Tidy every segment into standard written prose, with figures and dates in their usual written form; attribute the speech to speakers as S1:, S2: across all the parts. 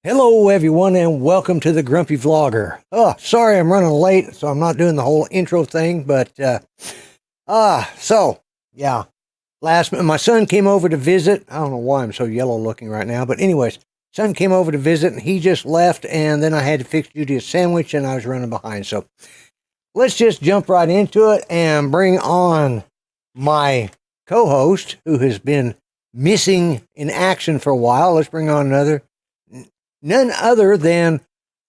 S1: Hello everyone and welcome to the Grumpy Vlogger. Oh, sorry I'm running late, so I'm not doing the whole intro thing, but my son came over to visit. I don't know why I'm so yellow looking right now, but anyways, son came over to visit and he just left, and then I had to fix Judy a sandwich and I was running behind. So let's just jump right into it and bring on my co-host who has been missing in action for a while. Let's bring on none other than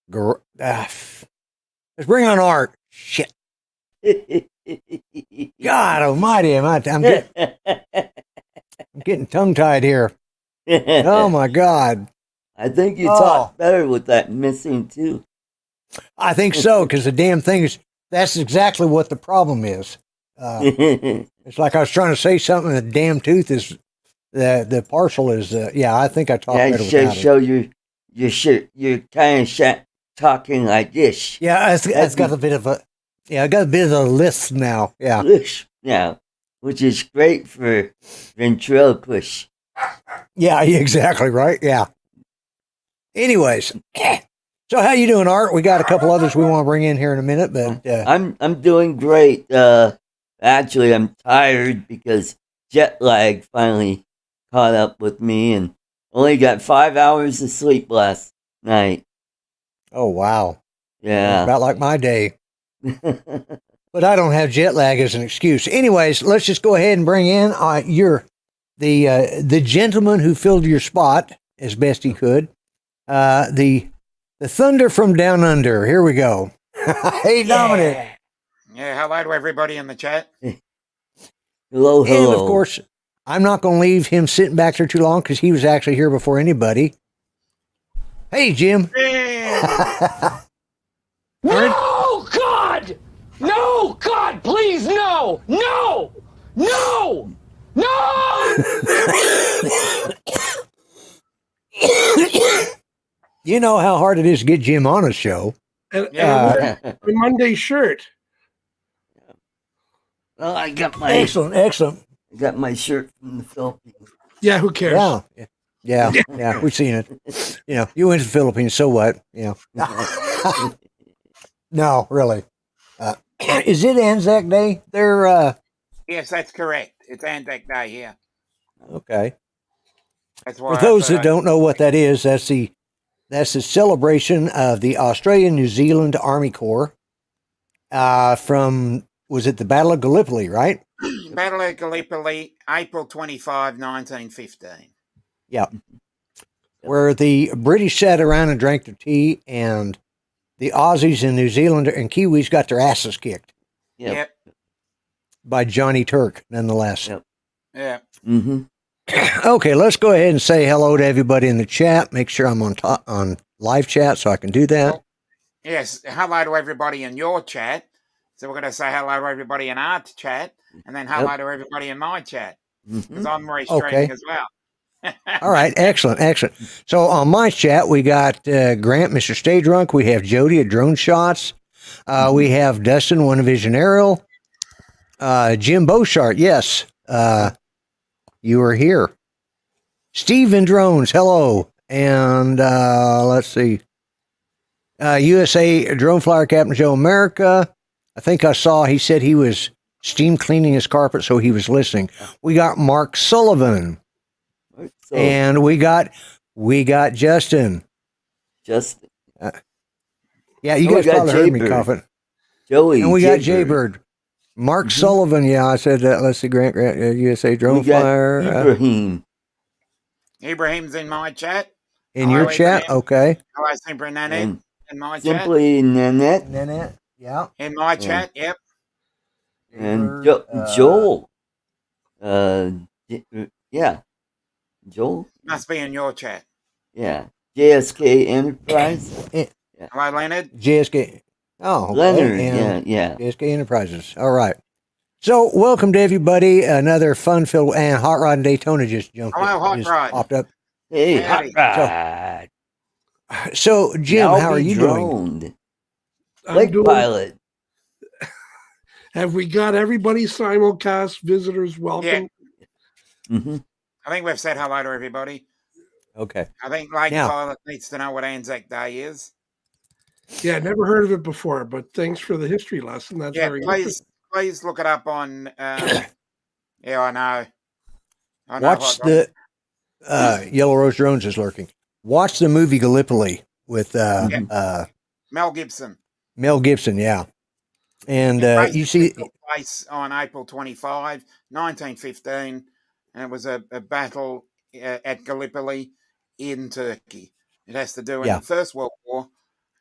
S1: let's bring on Art. Shit. God almighty, I'm getting tongue-tied here. Oh my God.
S2: I think you talk better with that missing too.
S1: I think so, because the damn thing is, that's exactly what the problem is. It's like I was trying to say something, the damn tooth is, the partial is, I think I talk better without it.
S2: You're kind of talking like this.
S1: Yeah, it's got a bit of a, I got a bit of a lisp now. Yeah.
S2: Lisp now, which is great for ventriloquists.
S1: Yeah, exactly right. Yeah. Anyways, so how you doing, Art? We got a couple others we want to bring in here in a minute, but
S2: I'm doing great. Actually, I'm tired because jet lag finally caught up with me, and only got 5 hours of sleep last night.
S1: Oh, wow.
S2: Yeah.
S1: About like my day. But I don't have jet lag as an excuse. Anyways, let's just go ahead and bring in the gentleman who filled your spot as best he could. The Thunder from Down Under. Here we go. Hey, Dominic.
S3: Yeah, hello to everybody in the chat.
S2: Hello.
S1: And, of course, I'm not going to leave him sitting back there too long because he was actually here before anybody. Hey, Jim.
S4: No, God! No! God, please, no! No! No! No!
S1: You know how hard it is to get Jim on a show.
S5: And
S3: Yeah.
S5: the Monday shirt.
S2: Well, I got
S1: Excellent.
S2: my shirt from the Philippines.
S5: Yeah, who cares?
S1: Yeah. We've seen it. You know, you went to the Philippines, so what? You know. No, really. Is it Anzac Day? They're
S3: Yes, that's correct. It's Anzac Day here.
S1: okay.
S3: That's why
S1: For those that don't know what that is, that's the celebration of the Australian New Zealand Army Corps from, was it the Battle of Gallipoli, right?
S3: Battle of Gallipoli, April 25, 1915.
S1: Yeah. Where the British sat around and drank their tea, and the Aussies and New Zealander and Kiwis got their asses kicked
S3: Yep.
S1: by Johnny Turk, nonetheless.
S2: Yep.
S3: Yeah.
S2: Mm-hmm.
S1: Okay, let's go ahead and say hello to everybody in the chat. Make sure I'm on live chat so I can do that.
S3: Yes. Hello to everybody in your chat. So we're going to say hello to everybody in our chat, and then hello to everybody in my chat, because I'm restreaming as well.
S1: All right, excellent. So on my chat, we got Grant, Mr. Stay Drunk. We have Jody at Drone Shots. We have Dustin, One Vision Aerial. Jim Beauchart, yes, you are here. Steven Drones, hello. And let's see. USA Drone Flyer Captain Joe America. I think I saw he said he was steam cleaning his carpet, so he was listening. We got Mark Sullivan. And we got Justin.
S2: Justin.
S1: Yeah, you guys probably heard me coughing.
S2: Joey.
S1: And we got Jaybird. Mark Sullivan. Yeah, I said that. Let's see, Grant, USA Drone Flyer.
S2: Ibrahim.
S3: Ibrahim's in my chat.
S1: In your chat?
S3: Ibrahim.
S1: Okay.
S3: Hello, Simply Nanette. In my chat.
S2: Simply Nanette.
S1: Nanette. Yeah.
S3: In my chat, yep.
S2: And Joel. Yeah. Joel?
S3: Must be in your chat.
S2: Yeah. JSK Enterprise.
S3: Hello, Leonard.
S1: JSK. Oh, okay.
S2: Leonard. Yeah.
S1: JSK Enterprises. All right. So, welcome to everybody. Another fun-filled and Hot Rod and Daytona just jumped.
S3: Hello, Hot Rod.
S1: Popped up.
S2: Hey,
S3: Howdy.
S2: Hot Rod.
S1: So, Jim,
S2: Now
S1: how are
S2: be
S1: you
S2: droned.
S1: doing?
S2: Like pilot.
S5: Have we got everybody simulcast visitors welcome?
S3: Yeah.
S2: Mm-hmm.
S3: I think we've said hello to everybody.
S1: Okay.
S3: I think Lake
S1: Now-
S3: Pilot needs to know what Anzac Day is.
S5: Yeah, never heard of it before, but thanks for the history lesson. That's
S3: Yeah,
S5: very
S3: please look it up on. Yeah, I know.
S1: Watch the Yellow Rose Drones is lurking. Watch the movie Gallipoli with
S3: Mel Gibson.
S1: Mel Gibson, yeah. And
S3: It
S1: you see,
S3: took place on April 25, 1915, and it was a battle at Gallipoli in Turkey. It has to do in the First World War.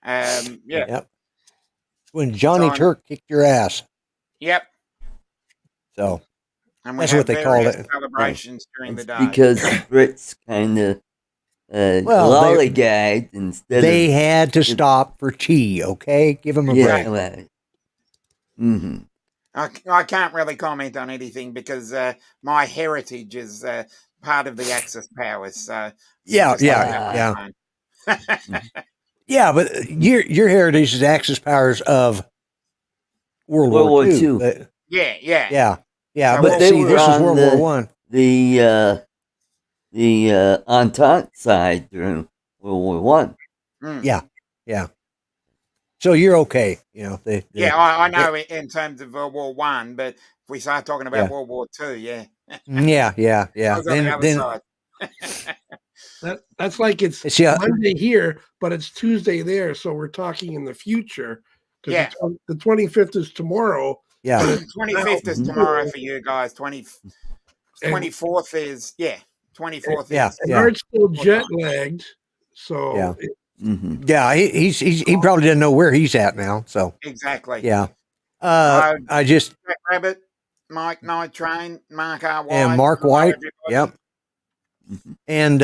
S1: Yep. When Johnny Turk kicked your ass.
S3: Yep.
S1: So
S3: And we
S1: that's
S3: have
S1: what they called it.
S3: celebrations during the day.
S2: Because the Brits kind of lollygagged instead
S1: they
S2: of...
S1: had to stop for tea, okay? Give them a break.
S2: Well, mm-hmm.
S3: I can't really comment on anything because my heritage is part of the Axis powers. So
S1: Yeah. Yeah, but your heritage is Axis powers of World War II. But,
S3: Yeah.
S1: But
S2: they
S1: see,
S2: were
S1: this is
S2: on
S1: World War One.
S2: The Entente side during World War One.
S1: Yeah. So you're okay, you know.
S3: I know in terms of World War One, but if we start talking about World War Two,
S1: yeah.
S3: I was on the other side.
S5: That's like it's Monday here, but it's Tuesday there, so we're talking in the future. The 25th is tomorrow.
S1: Yeah.
S3: The 25th is tomorrow for you guys. 24th is 24th.
S5: And Art's still jet lagged, so
S1: he probably doesn't know where he's at now. So
S3: exactly.
S1: Yeah. I just
S3: Jack Rabbit, Mike Night Train, Mark R. White,
S1: and Mark White. Yep. And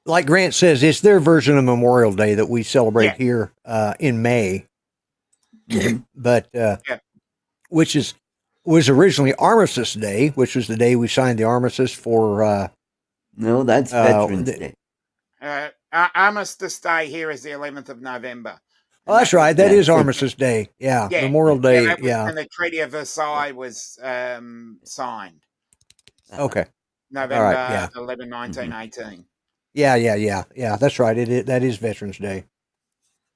S1: like Grant says, it's their version of Memorial Day that we celebrate here in May. but which was originally Armistice Day, which was the day we signed the armistice for.
S2: No, that's Veterans Day.
S3: Armistice Day here is the 11th of November.
S1: Oh, that's right. That is Armistice Day. Yeah. Memorial Day.
S3: And the Treaty of Versailles was signed.
S1: Okay.
S3: November 11, 1918.
S1: Yeah. That's right. That is Veterans Day.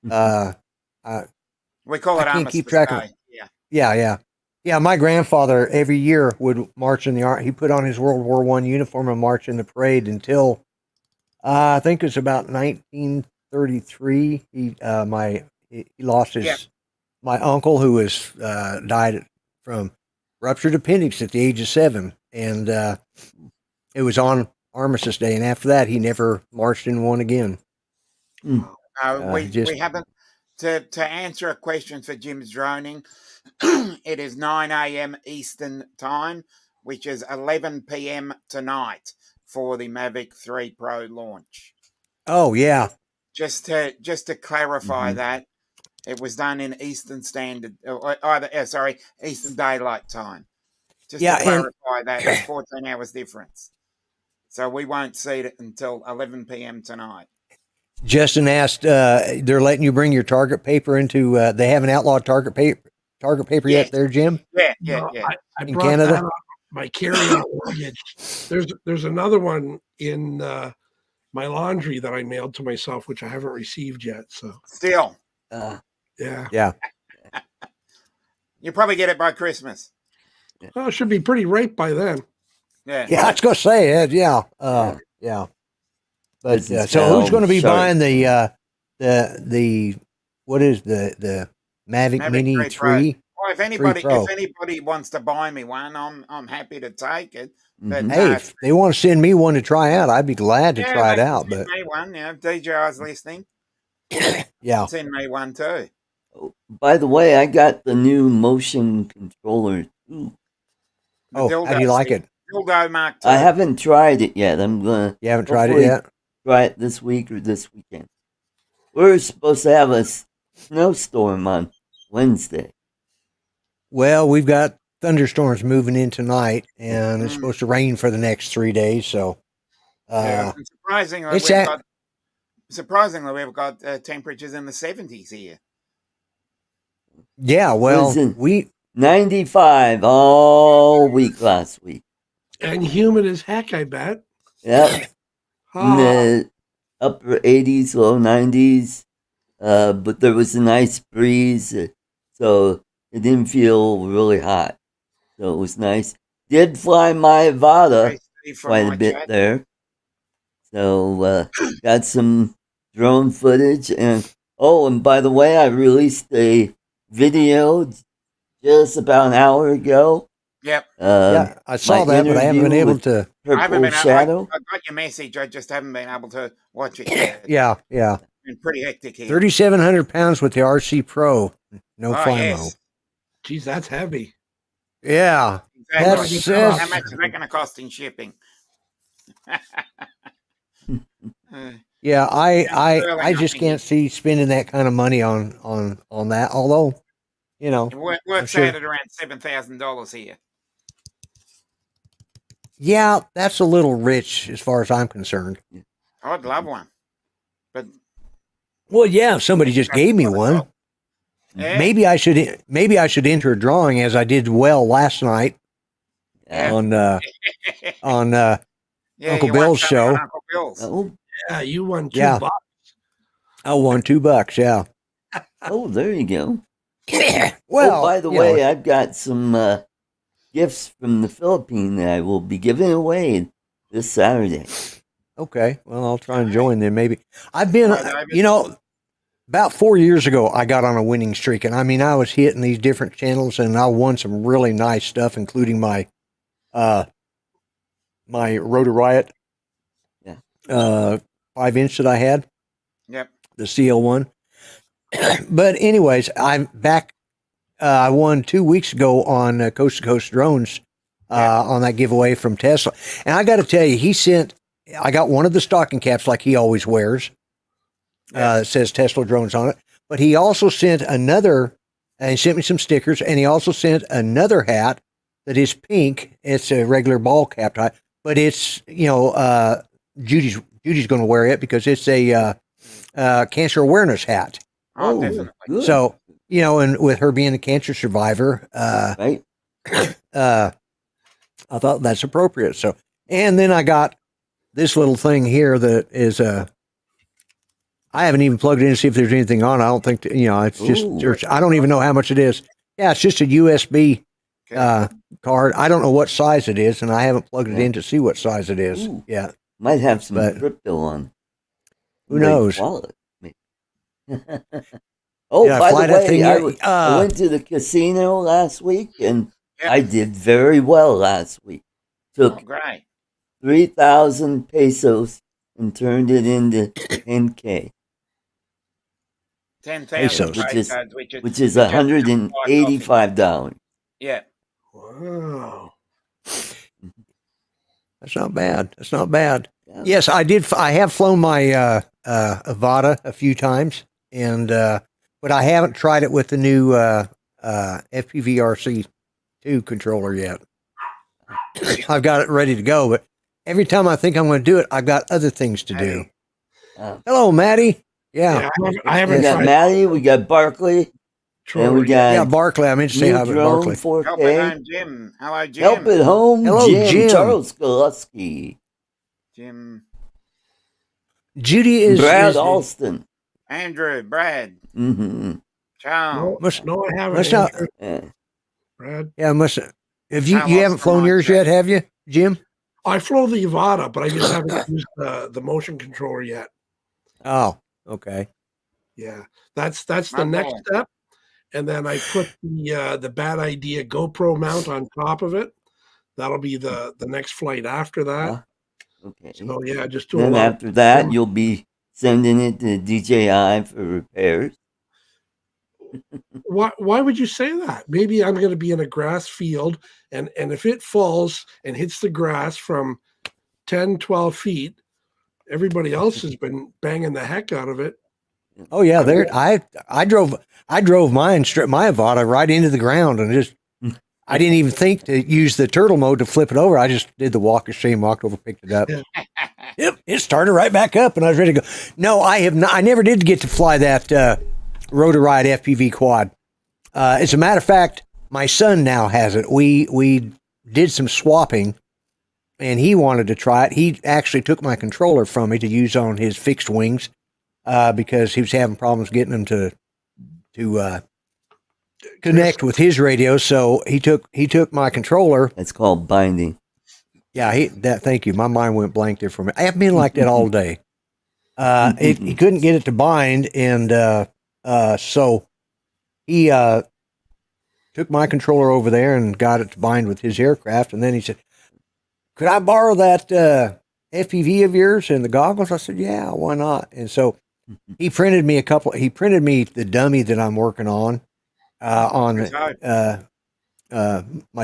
S3: We call it Armistice
S1: keep track
S3: Day.
S1: Yeah. My grandfather every year would march in the. He put on his World War I uniform and march in the parade until I think it was about 1933. He lost his my uncle who was died from ruptured appendix at the age of 7, and it was on Armistice Day, and after that he never marched in one again.
S3: We haven't to answer a question for Jim's droning. It is 9 a.m. Eastern time, which is 11 p.m. tonight for the Mavic 3 Pro launch.
S1: Oh yeah.
S3: Just to clarify that, it was done in Eastern Standard, Eastern Daylight Time. Just to clarify that, it's 14 hours difference. So we won't see it until 11 p.m. tonight. Justin
S1: asked, they're letting you bring your target paper into, they haven't outlawed target paper yet there, Jim?
S3: Yeah.
S5: I
S1: in
S5: brought
S1: Canada?
S5: that up, my carry-on luggage. There's another one in my laundry that I mailed to myself, which I haven't received yet. So
S3: still,
S5: yeah.
S3: You probably get it by Christmas.
S5: Well, it should be pretty ripe by then.
S1: Yeah, I was going to say it. Yeah. But so who's going to be buying the what is the Mavic Mini 3?
S3: Well, if anybody wants to buy me one, I'm happy to take it. But
S1: hey, if they want to send me one to try out, I'd be glad to try it out. But
S3: me one, if DJI's listening, send me one too.
S2: Oh, by the way, I got the new motion controller too.
S1: How do you like it?
S3: Dildo Mark II.
S2: I haven't tried it yet. I'm gonna.
S1: You haven't tried it yet?
S2: Try it this week or this weekend. We're supposed to have a snowstorm on Wednesday.
S1: Well, we've got thunderstorms moving in tonight, and it's supposed to rain for the next 3 days. So,
S3: surprisingly, we've got temperatures in the 70s here.
S1: Yeah, well, we
S2: 95 all week last week,
S5: and humid as heck, I bet.
S2: Yep. In the upper 80s, low 90s, but there was a nice breeze, so it didn't feel really hot. So it was nice. Did fly my Avata quite a bit there. So got some drone footage. And by the way, I released a video just about an hour ago.
S3: Yep.
S1: I saw that, but I haven't been able to.
S3: I got your message. I just haven't been able to watch it yet.
S1: Yeah.
S3: It's been pretty hectic here.
S1: 3,700 pounds with the RC Pro. No FIMO.
S3: Yes.
S5: Geez, that's heavy.
S1: Yeah.
S3: Exactly. How much is that going to cost in shipping?
S1: Yeah, I just can't see spending that kind of money on that. Although,
S3: it works out at around $7,000 here.
S1: Yeah, that's a little rich as far as I'm concerned.
S3: I'd love one, but
S1: if somebody just gave me one, maybe I should enter a drawing as I did well last night on Uncle Bill's show.
S3: Uncle Bill's.
S5: Oh, yeah, you won $2.
S1: I won $2. Yeah.
S2: Oh, there you go.
S1: Well,
S2: by the way, I've got some gifts from the Philippines that I will be giving away this Saturday.
S1: Okay. Well, I'll try and join them. Maybe I've been, about 4 years ago, I got on a winning streak, and I was hitting these different channels, and I won some really nice stuff, including my Rotor Riot 5-inch that I had.
S3: Yep.
S1: The CL1. But anyways, I'm back. I won 2 weeks ago on Coast to Coast Drones on that giveaway from Tesla. And I got to tell you, I got one of the stocking caps like he always wears. It says Tesla Drones on it. But he also sent another And he sent me some stickers, and he also sent another hat that is pink. It's a regular ball cap tie, but it's, Judy's going to wear it because it's a cancer awareness hat.
S3: Oh, definitely.
S2: Good.
S1: So, and with her being a cancer survivor,
S2: Right.
S1: I thought that's appropriate. So, and then I got this little thing here that is I haven't even plugged it in to see if there's anything on. I don't think it's just I don't even know how much it is. Yeah, it's just a USB card. I don't know what size it is, and I haven't plugged it in to see what size it is.
S2: Ooh.
S1: Yeah,
S2: Might have some
S1: But-
S2: crypto on.
S1: who knows?
S2: Wallet.
S1: Did I
S2: by
S1: fly
S2: the
S1: that
S2: way,
S1: thing
S2: I,
S1: yet?
S2: I went to the casino last week, and
S3: Yeah.
S2: I did very well last week.
S3: Oh,
S2: Took
S3: great.
S2: 3,000 pesos and turned it into 10K,
S3: 10,000
S1: Pesos.
S3: pesos,
S2: which is $185.
S3: Yeah.
S5: Wow.
S1: That's not bad. That's not bad.
S2: Yeah.
S1: Yes, I did. I have flown my Avata a few times, and but I haven't tried it with the new FPVRC2 controller yet. I've got it ready to go, but every time I think I'm going to do it, I've got other things to do. Hello, Maddie. Yeah,
S5: I
S2: We
S5: haven't
S2: got
S5: tried
S2: Maddie, we got Barkley, and we got
S1: yeah, Barkley. I meant to say
S2: New
S1: hi to
S2: Drone
S1: Barkley.
S3: Help
S2: 4K.
S3: at home, Jim. Hello, Jim.
S2: Help at home,
S1: Hello, Jim.
S2: Charles Skolusky.
S3: Jim.
S1: Judy is
S2: Brad
S1: is-
S2: Alston.
S3: Andrew. Brad.
S2: Mm-hmm.
S3: Charles.
S1: Must,
S5: No, I haven't.
S1: must not.
S5: Andrew.
S2: Yeah.
S5: Brad.
S1: Yeah, must. Have you
S3: I
S1: you
S3: lost
S1: haven't
S3: the
S1: flown
S3: mic
S1: yours
S3: there.
S1: yet? Have you, Jim?
S5: I flew the Avata, but I just haven't used the motion controller yet.
S1: Oh, okay.
S5: Yeah, that's the
S3: My
S5: next
S3: ball.
S5: step. And then I put the bad idea GoPro mount on top of it. That'll be the next flight after that.
S2: Okay.
S5: So yeah, just do a
S2: Then
S5: lot.
S2: after that, you'll be sending it to DJI for repairs.
S5: Why would you say that? Maybe I'm going to be in a grass field, and if it falls and hits the grass from 10, 12 feet, everybody else has been banging the heck out of it.
S1: Oh yeah, there. I drove mine my Avata right into the ground, and just I didn't even think to use the turtle mode to flip it over. I just did the walk of shame, walked over, picked it up.
S5: Yeah.
S1: Yep, it started right back up, and I was ready to go. No, I have not. I never did get to fly that Rotoride FPV quad. As a matter of fact, my son now has it. We did some swapping, and he wanted to try it. He actually took my controller from me to use on his fixed wings because he was having problems getting them to connect with his radio. So he took my controller.
S2: That's called binding.
S1: Yeah, thank you. My mind went blank there for a minute. I have been like that all day. He couldn't get it to bind, and so he took my controller over there and got it to bind with his aircraft. And then he said, "Could I borrow that FPV of yours and the goggles?" I said, "Yeah, why not?" And so he printed me the dummy that I'm working on my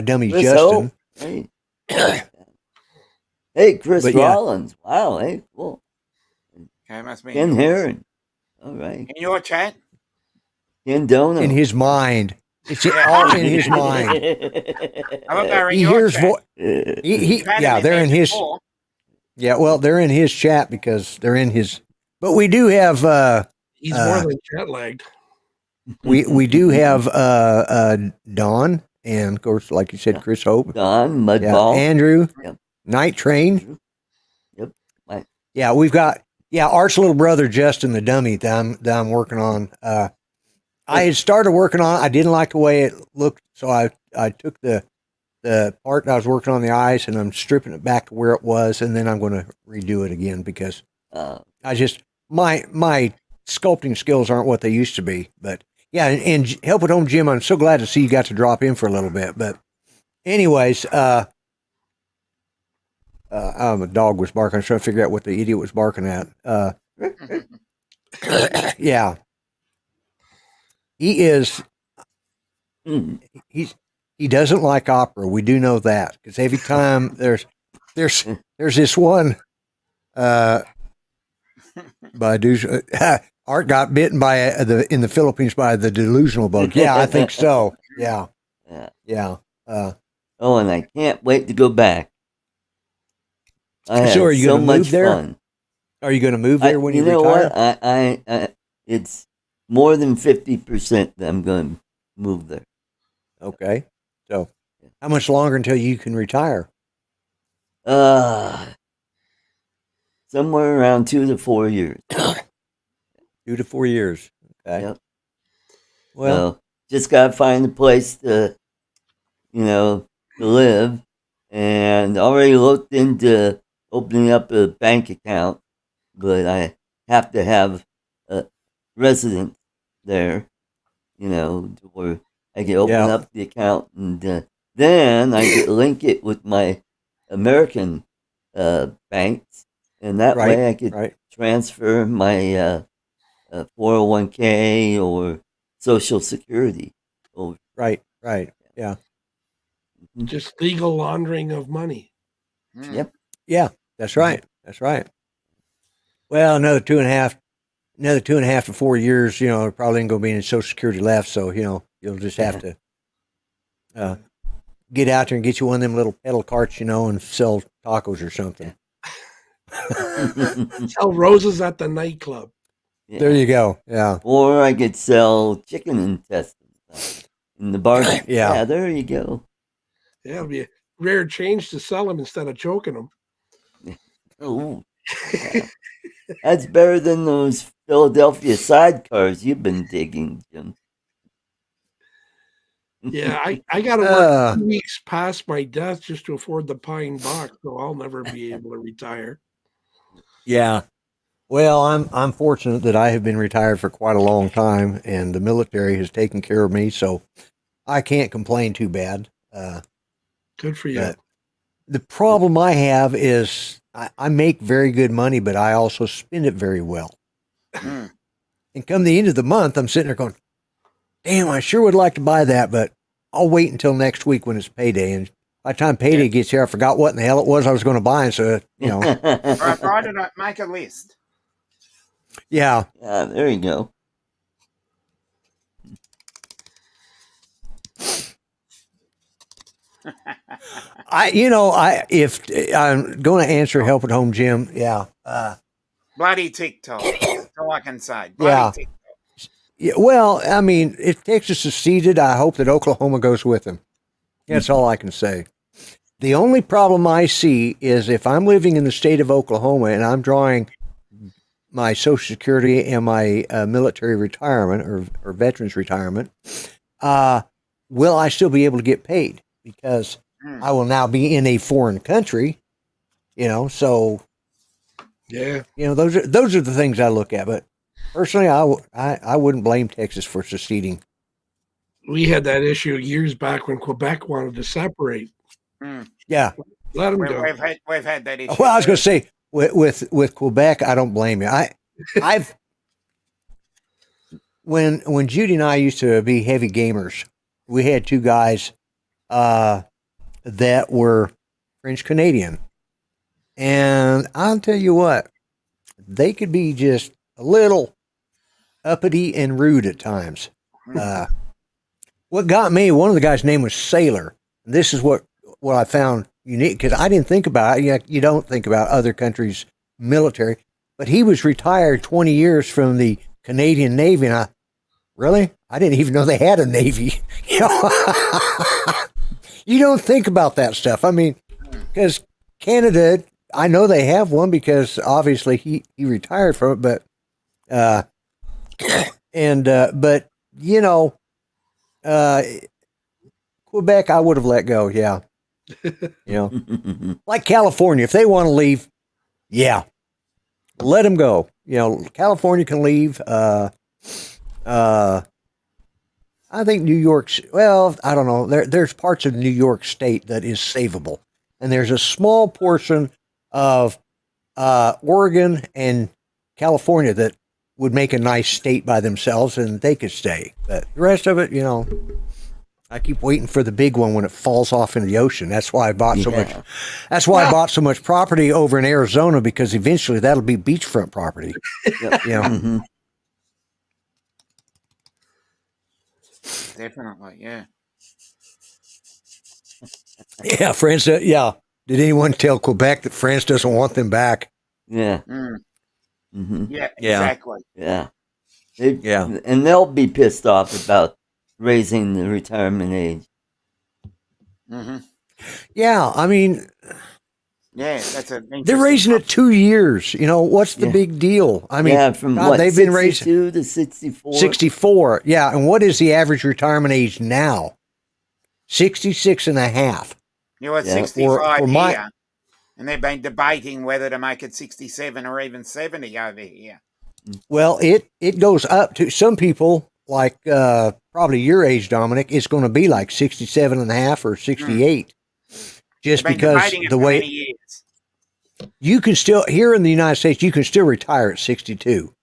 S1: dummy
S2: Chris
S1: Justin.
S2: Hope. Hey. Hey, Chris
S1: But yeah.
S2: Rollins. Wow, hey, cool.
S3: Okay, must be
S2: Ken
S3: yours.
S2: Heron. All right.
S3: In your chat?
S2: Ken Dono.
S1: In his mind. It's
S3: Yeah.
S1: all in his mind.
S3: How about they're in
S1: He
S3: your
S1: hears
S3: chat?
S1: he
S3: Had
S1: yeah,
S3: it
S1: they're in his
S3: before.
S1: yeah, well, they're in his chat because they're in his but we do have
S5: He's more than jet lagged.
S1: we do have Don and of course like you said Chris Hope.
S2: Don,
S1: Yeah,
S2: Mudball.
S1: Andrew,
S2: Yep.
S1: Night Train.
S2: Yep. Right.
S1: Yeah, we've got Art's little brother Justin the dummy that I'm working on. I had started working on it. I didn't like the way it looked, so I took the part that I was working on the eyes and I'm stripping it back to where it was, and then I'm going to redo it again because I just my sculpting skills aren't what they used to be. But yeah, and Help at Home Jim, I'm so glad to see you got to drop in for a little bit. But anyways, the dog was barking. I was trying to figure out what the idiot was barking at. Yeah. He is. He doesn't like opera. We do know that because every time there's this one. By Art got bitten by in the Philippines by the delusional bug. Yeah, I think so. Yeah.
S2: Yeah.
S1: Yeah.
S2: Oh, and I can't wait to go back. I
S1: So
S2: had
S1: are you
S2: so
S1: going to
S2: much
S1: move there?
S2: fun.
S1: Are you going to move there when you
S2: know
S1: retire?
S2: what? I it's more than 50% that I'm going to move there.
S1: Okay. So how much longer until you can retire?
S2: Somewhere around 2 to 4 years.
S1: 2 to 4 years. Okay.
S2: Yep.
S1: Well,
S2: So just got to find a place to live, and already looked into opening up a bank account, but I have to have a resident there, where I can open
S1: yeah.
S2: up the account, and then I can link it with my American banks, and that
S1: Right.
S2: way I could
S1: Right.
S2: transfer my 401k or Social Security over.
S1: Right. Right. Yeah.
S5: Just legal laundering of money.
S2: Yep.
S1: Yeah. That's right. That's right. Well, another 2.5 to 4 years, probably ain't going to be any Social Security left. So, you'll just have to get out there and get you one of them little pedal carts, and sell tacos or something.
S5: Sell roses at the nightclub.
S2: Yeah.
S1: There you go. Yeah.
S2: Or I could sell chicken intestines in the bargain.
S1: Yeah.
S2: There you go.
S5: Yeah, it'll be a rare change to sell them instead of choking them.
S2: Oh, yeah. That's better than those Philadelphia sidecars you've been digging, Jim.
S5: Yeah, I got to work 2 weeks past my death just to afford the pine box, so I'll never be able to retire.
S1: Yeah. Well, I'm fortunate that I have been retired for quite a long time, and the military has taken care of me, so I can't complain too bad.
S5: Good for you.
S1: The problem I have is I make very good money, but I also spend it very well. And come the end of the month, I'm sitting there going, damn, I sure would like to buy that, but I'll wait until next week when it's payday. And by the time payday gets here, I forgot what in the hell it was I was going to buy. And so,
S3: Why did I make a list?
S1: Yeah.
S2: There you go.
S1: If I'm going to answer help at home, Jim,
S3: Bloody TikTok. That's all I can say.
S1: Yeah.
S3: TikTok.
S1: Yeah, well, I mean, if Texas is seeded, I hope that Oklahoma goes with them. That's all I can say. The only problem I see is if I'm living in the state of Oklahoma and I'm drawing my Social Security and my military retirement or veterans retirement, will I still be able to get paid? Because I will now be in a foreign country, so
S5: yeah,
S1: those are the things I look at. But personally, I wouldn't blame Texas for seceding.
S5: We had that issue years back when Quebec wanted to separate.
S1: Yeah,
S5: let them go.
S3: We've had that issue.
S1: Well, I was going to say with Quebec, I don't blame you. I've when Judy and I used to be heavy gamers, we had two guys that were French Canadian, and I'll tell you what, they could be just a little uppity and rude at times. What got me, one of the guys' name was Sailor. And this is what I found unique, because I didn't think about it. You don't think about other countries' military, but he was retired 20 years from the Canadian Navy, and I didn't even know they had a Navy. You don't think about that stuff. I mean, because Canada, I know they have one because obviously he retired from it, but Quebec, I would have let go. Yeah. Like California, if they want to leave, let them go. California can leave. I think New York's, I don't know. There's parts of New York State that is savable. And there's a small portion of Oregon and California that would make a nice state by themselves, and they could stay. But the rest of it, I keep waiting for the big one when it falls off in the ocean. That's why I bought so much. That's why I bought so much property over in Arizona, because eventually that'll be beachfront property.
S3: definitely. Yeah.
S1: Yeah, France. Yeah. Did anyone tell Quebec that France doesn't want them back?
S2: Yeah.
S3: Mm.
S2: Mm-hmm.
S3: Yeah,
S1: Yeah.
S3: exactly.
S2: Yeah.
S1: Yeah.
S2: And they'll be pissed off about raising the retirement age.
S3: Mm-hmm.
S1: Yeah. I mean,
S3: Yeah, that's an
S1: they're
S3: interesting
S1: raising it 2 years. You know, what's the
S2: Yeah.
S1: big deal? I mean,
S2: yeah, from
S1: God,
S2: what,
S1: they've been raising
S2: 62 to 64?
S1: 64. Yeah. And what is the average retirement age now? 66 and a half.
S3: You were
S2: Yeah.
S3: 65
S1: For
S3: here,
S1: my-
S3: and they've been debating whether to make it 67 or even 70 over here.
S1: Well, it goes up to some people, like probably your age, Dominic, it's going to be like 67 and a half or 68. Just
S3: They've been
S1: because
S3: debating it
S1: the
S3: for
S1: way
S3: many years.
S1: you can still, here in the United States, you can still retire at 62,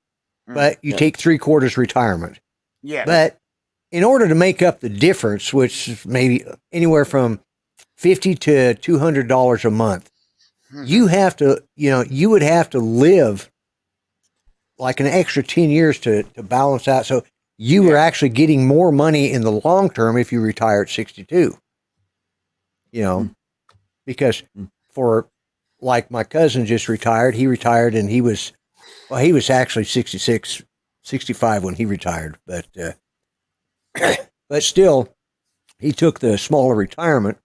S1: but you
S2: Yeah.
S1: take 3/4 retirement.
S3: Yeah.
S1: But in order to make up the difference, which is maybe anywhere from $50 to $200 a month,
S3: Mhm.
S1: you have to, you would have to live like an extra 10 years to balance out. So you were actually getting more money in the long term if you retire at 62, because for like my cousin just retired, he retired and he was actually 66, 65 when he retired, but but still he took the smaller retirement,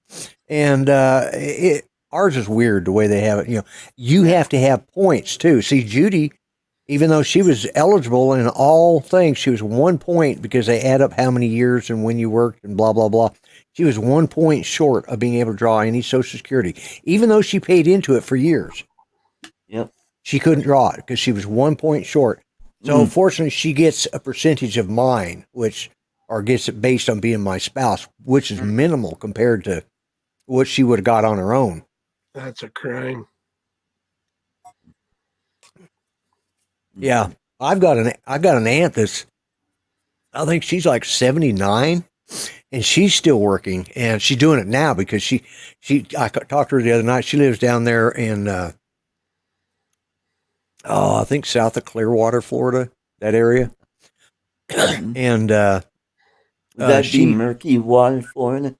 S1: and ours is weird the way they have it. You have to have points too. See, Judy, even though she was eligible in all things, she was 1 point because they add up how many years and when you worked and blah, blah, blah. She was 1 point short of being able to draw any Social Security, even though she paid into it for years.
S2: Yep.
S1: She couldn't draw it because she was 1 point short. So fortunately, she gets a percentage of mine, or gets it based on being my spouse, which is minimal compared to what she would have got on her own.
S5: That's a crime.
S1: Yeah, I've got an aunt that's, I think she's like 79, and she's still working, and she's doing it now because I talked to her the other night. She lives down there in I think south of Clearwater, Florida, that area, and
S2: Would that be murky water, Florida?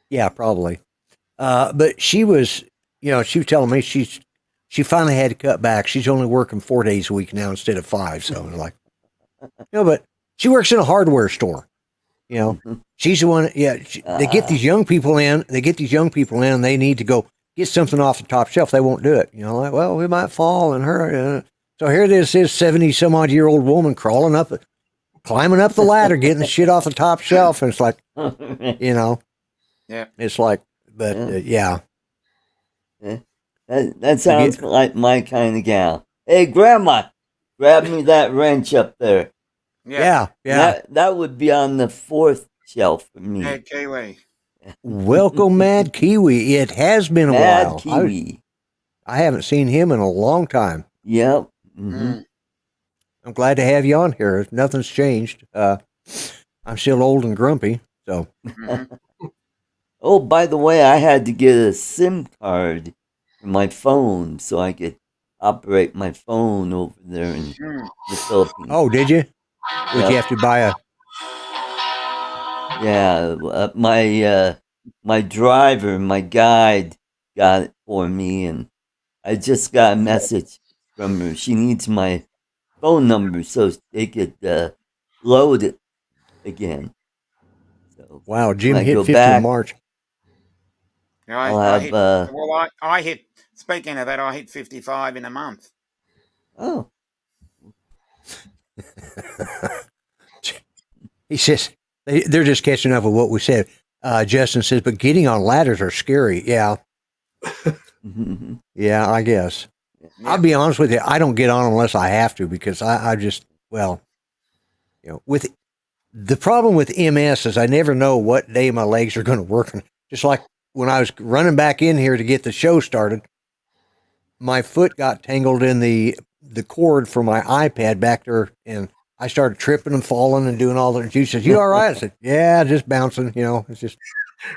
S1: Yeah, probably. But she was, she was telling me she finally had to cut back. She's only working 4 days a week now instead of 5. So I'm like, but she works in a hardware store. She's the one. Yeah, they get these young people in. And they need to go get something off the top shelf. They won't do it. Like, well, we might fall and hurt. So here it is, this 70-some-odd-year-old woman climbing up the ladder, getting the shit off the top shelf, and it's like,
S3: Yeah.
S1: it's like, but yeah.
S2: That sounds like my kind of gal. Hey, Grandma, grab me that wrench up there.
S1: Yeah.
S2: That would be on the 4th shelf for me.
S3: Mad Kiwi.
S1: Welcome, Mad Kiwi. It has been a while.
S2: Mad Kiwi.
S1: I haven't seen him in a long time.
S2: Yep. Mm-hmm.
S1: I'm glad to have you on here. Nothing's changed. I'm still old and grumpy. So.
S2: Oh, by the way, I had to get a SIM card for my phone so I could operate my phone over there in the Philippines.
S1: Oh, did you? Would you have to buy a?
S2: Yeah, my driver, my guide, got it for me, and I just got a message from her. She needs my phone number so they could load it again. So
S1: wow, Jim
S2: I
S1: hit
S2: go
S1: 50
S2: back,
S1: in March.
S3: I hit. Speaking of that, I hit 55 in a month.
S2: Oh.
S1: He says they're just catching up with what we said. Justin says, but getting on ladders are scary. Yeah. Yeah, I guess. Yeah. I'll be honest with you. I don't get on unless I have to because I just, with the problem with MS is I never know what day my legs are going to work. Just like when I was running back in here to get the show started, my foot got tangled in the cord for my iPad back there, and I started tripping and falling and doing all that. She said, "You all right?" I said, "Yeah, just bouncing. It's just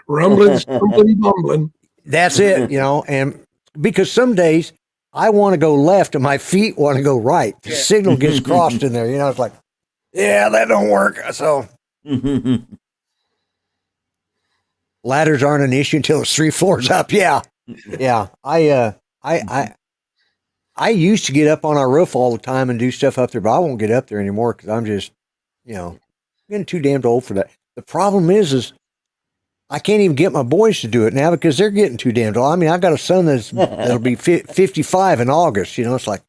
S5: rumbling, stumbling, bumbling."
S1: That's it, and because some days I want to go left and my feet want to go right. The signal gets crossed in there. It's like, yeah, that don't work. So, ladders aren't an issue until it's 3 floors up. Yeah. Yeah. I used to get up on our roof all the time and do stuff up there, but I won't get up there anymore because I'm just, getting too damned old for that. The problem is I can't even get my boys to do it now because they're getting too damned old. I mean, I got a son that'll be 55 in August. It's like,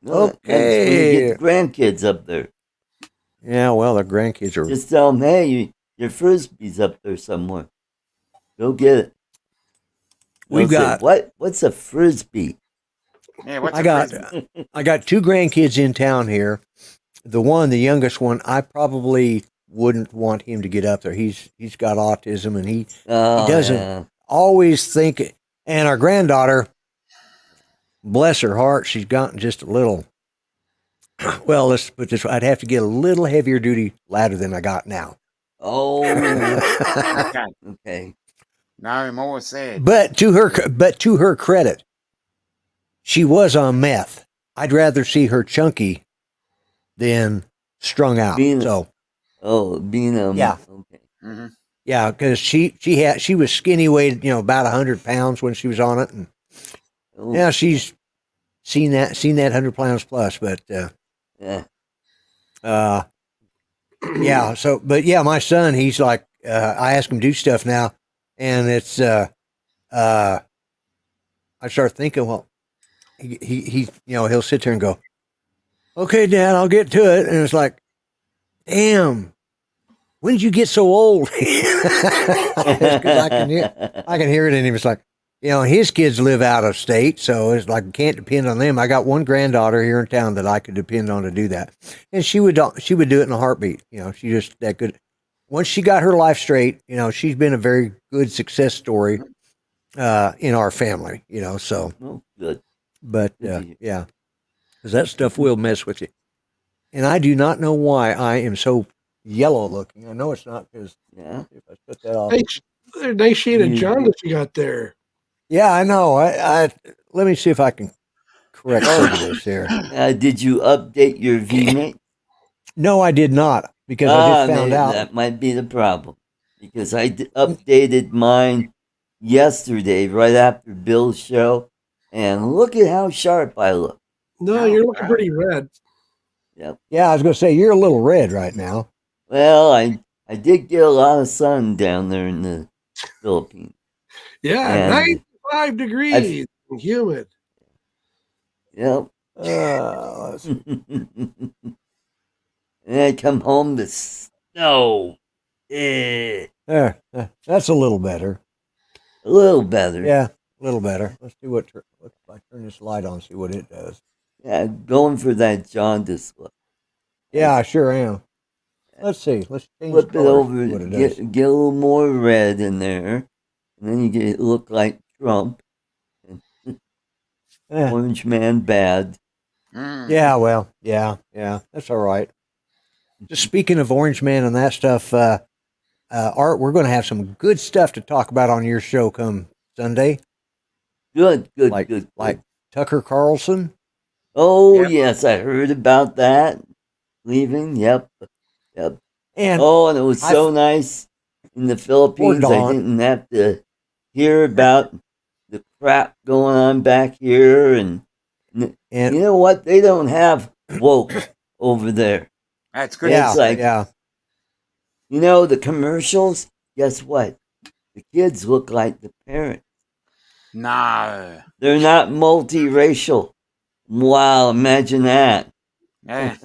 S1: okay.
S2: Get the grandkids up there.
S1: Yeah, well, their grandkids are.
S2: Just tell them, hey, your frisbee's up there somewhere. Go get it.
S1: We've got
S2: what's a frisbee?
S3: Yeah, what's
S1: I got 2 grandkids in town here. The youngest one, I probably wouldn't want him to get up there. He's got autism and he doesn't always think. And our granddaughter, bless her heart, she's gotten just a little. Well, let's put this way. I'd have to get a little heavier duty ladder than I got now.
S2: Oh,
S3: okay. No more said.
S1: But to her credit, she was on meth. I'd rather see her chunky than strung out.
S2: Being
S1: yeah,
S2: okay.
S3: Mm-hmm.
S1: Yeah, because she was skinny, weighed about 100 pounds when she was on it, and yeah, she's seen that 100 pounds plus, but yeah. So, but yeah, my son, he's like, I ask him to do stuff now, and it's I start thinking, well, he he'll sit there and go, okay, Dad, I'll get to it, and it's like, damn. When did you get so old? Because I can hear it in him. It's like, his kids live out of state, so it's like I can't depend on them. I got one granddaughter here in town that I could depend on to do that, and she would do it in a heartbeat. She just that good. Once she got her life straight, she's been a very good success story in our family. So
S2: good.
S1: But yeah, because that stuff will mess with you, and I do not know why I am so yellow looking. I know it's not because if I put that off.
S5: Nice shade of jaundice you got there.
S1: Yeah, I know. I let me see if I can correct some of this here.
S2: Did you update your VMate?
S1: No, I did not because I just found out.
S2: That might be the problem because I updated mine yesterday right after Bill's show, and look at how sharp I look.
S5: No, you're looking pretty red.
S2: Yep.
S1: Yeah, I was going to say you're a little red right now.
S2: Well, I did get a lot of sun down there in the Philippines.
S5: Yeah, 95 degrees and humid.
S2: Yep. And I come home to snow.
S1: That's a little better.
S2: A little better.
S1: Yeah, a little better. Let's see if I turn this light on, see what it does.
S2: Yeah, going for that jaundice look.
S1: Yeah, I sure am. Let's see. Let's change
S2: flip it over.
S1: What it
S2: get a little more red in there, and then you look like Trump. Orange man bad.
S1: Yeah, well, yeah, that's all right. Just speaking of Orange Man and that stuff, Art, we're going to have some good stuff to talk about on your show come Sunday.
S2: Good.
S1: Like Tucker Carlson.
S2: Oh, yes, I heard about that. Leaving, yep. And it was so nice in the Philippines. I didn't have to hear about the crap going on back here. And you know what? They don't have woke over there.
S3: That's good.
S2: It's like, the commercials, guess what? The kids look like the parents.
S3: No.
S2: They're not multiracial. Wow, imagine that.
S3: Yeah.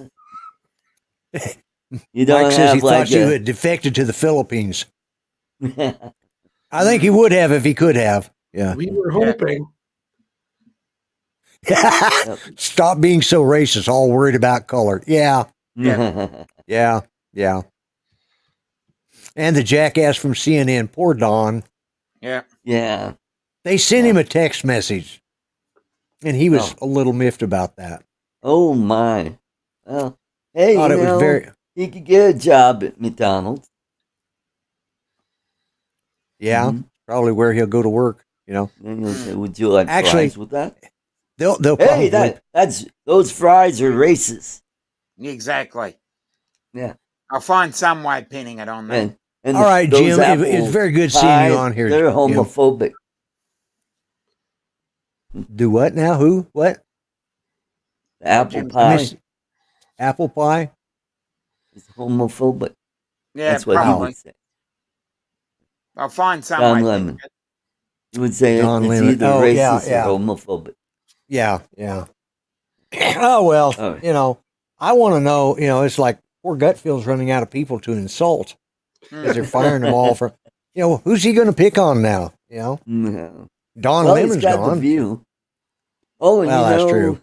S2: You don't
S1: Mike says he thought you had defected to the Philippines. I think he would have if he could have. Yeah.
S5: We were hoping.
S1: Stop being so racist, all worried about color. Yeah. Yeah. And the jackass from CNN, poor Don.
S2: Yeah.
S1: They sent him a text message, and he was a little miffed about that.
S2: Oh, my. Well, hey, he could get a job at McDonald's.
S1: Yeah, probably where he'll go to work,
S2: And he'll say, would you like fries with that?
S1: They'll
S2: hey, those fries are racist.
S3: Exactly.
S2: Yeah.
S3: I'll find some way of pinning it on there.
S2: And
S1: All right,
S2: those
S1: Jim.
S2: apple
S1: It's very good seeing
S2: pies,
S1: you on here.
S2: They're
S1: Jim.
S2: homophobic.
S1: Do what now? Who? What?
S2: The apple
S3: Jim's
S2: pie
S1: Apple pie?
S2: is homophobic.
S3: Yeah,
S2: That's what he
S3: probably.
S2: would say.
S3: I'll find some
S2: John
S3: way.
S2: Lemon. He would say
S1: John
S2: it's
S1: Lemon.
S2: either
S1: Oh, yeah,
S2: racist
S1: yeah.
S2: or homophobic.
S1: Yeah, yeah. Oh, well,
S2: All right.
S1: you know, I want to know, you know, it's like poor Gutfield's running out of people to insult because they're firing them all from, you know, who's he going to pick on now? You know,
S2: No.
S1: Don
S2: Well,
S1: Lemon's
S2: he's got
S1: gone.
S2: The View. Oh, and
S1: Well,
S2: you
S1: that's
S2: know,
S1: true.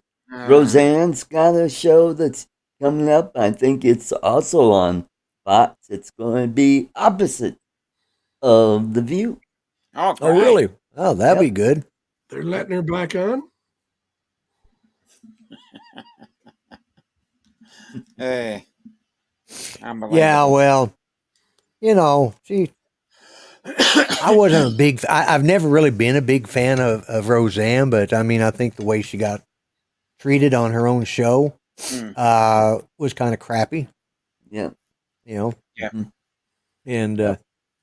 S2: Roseanne's got a show that's coming up. I think it's also on Fox. It's going to be opposite of The View.
S3: Oh,
S1: Oh,
S3: great.
S1: really? Oh, that'd be good.
S5: They're letting her back on.
S3: Yeah. Unbelievable.
S1: Yeah, well, you know, I wasn't a big, I've never really been a big fan of Roseanne, but I mean, I think the way she got treated on her own show was kind of crappy.
S2: Yeah.
S1: You know?
S3: Yeah.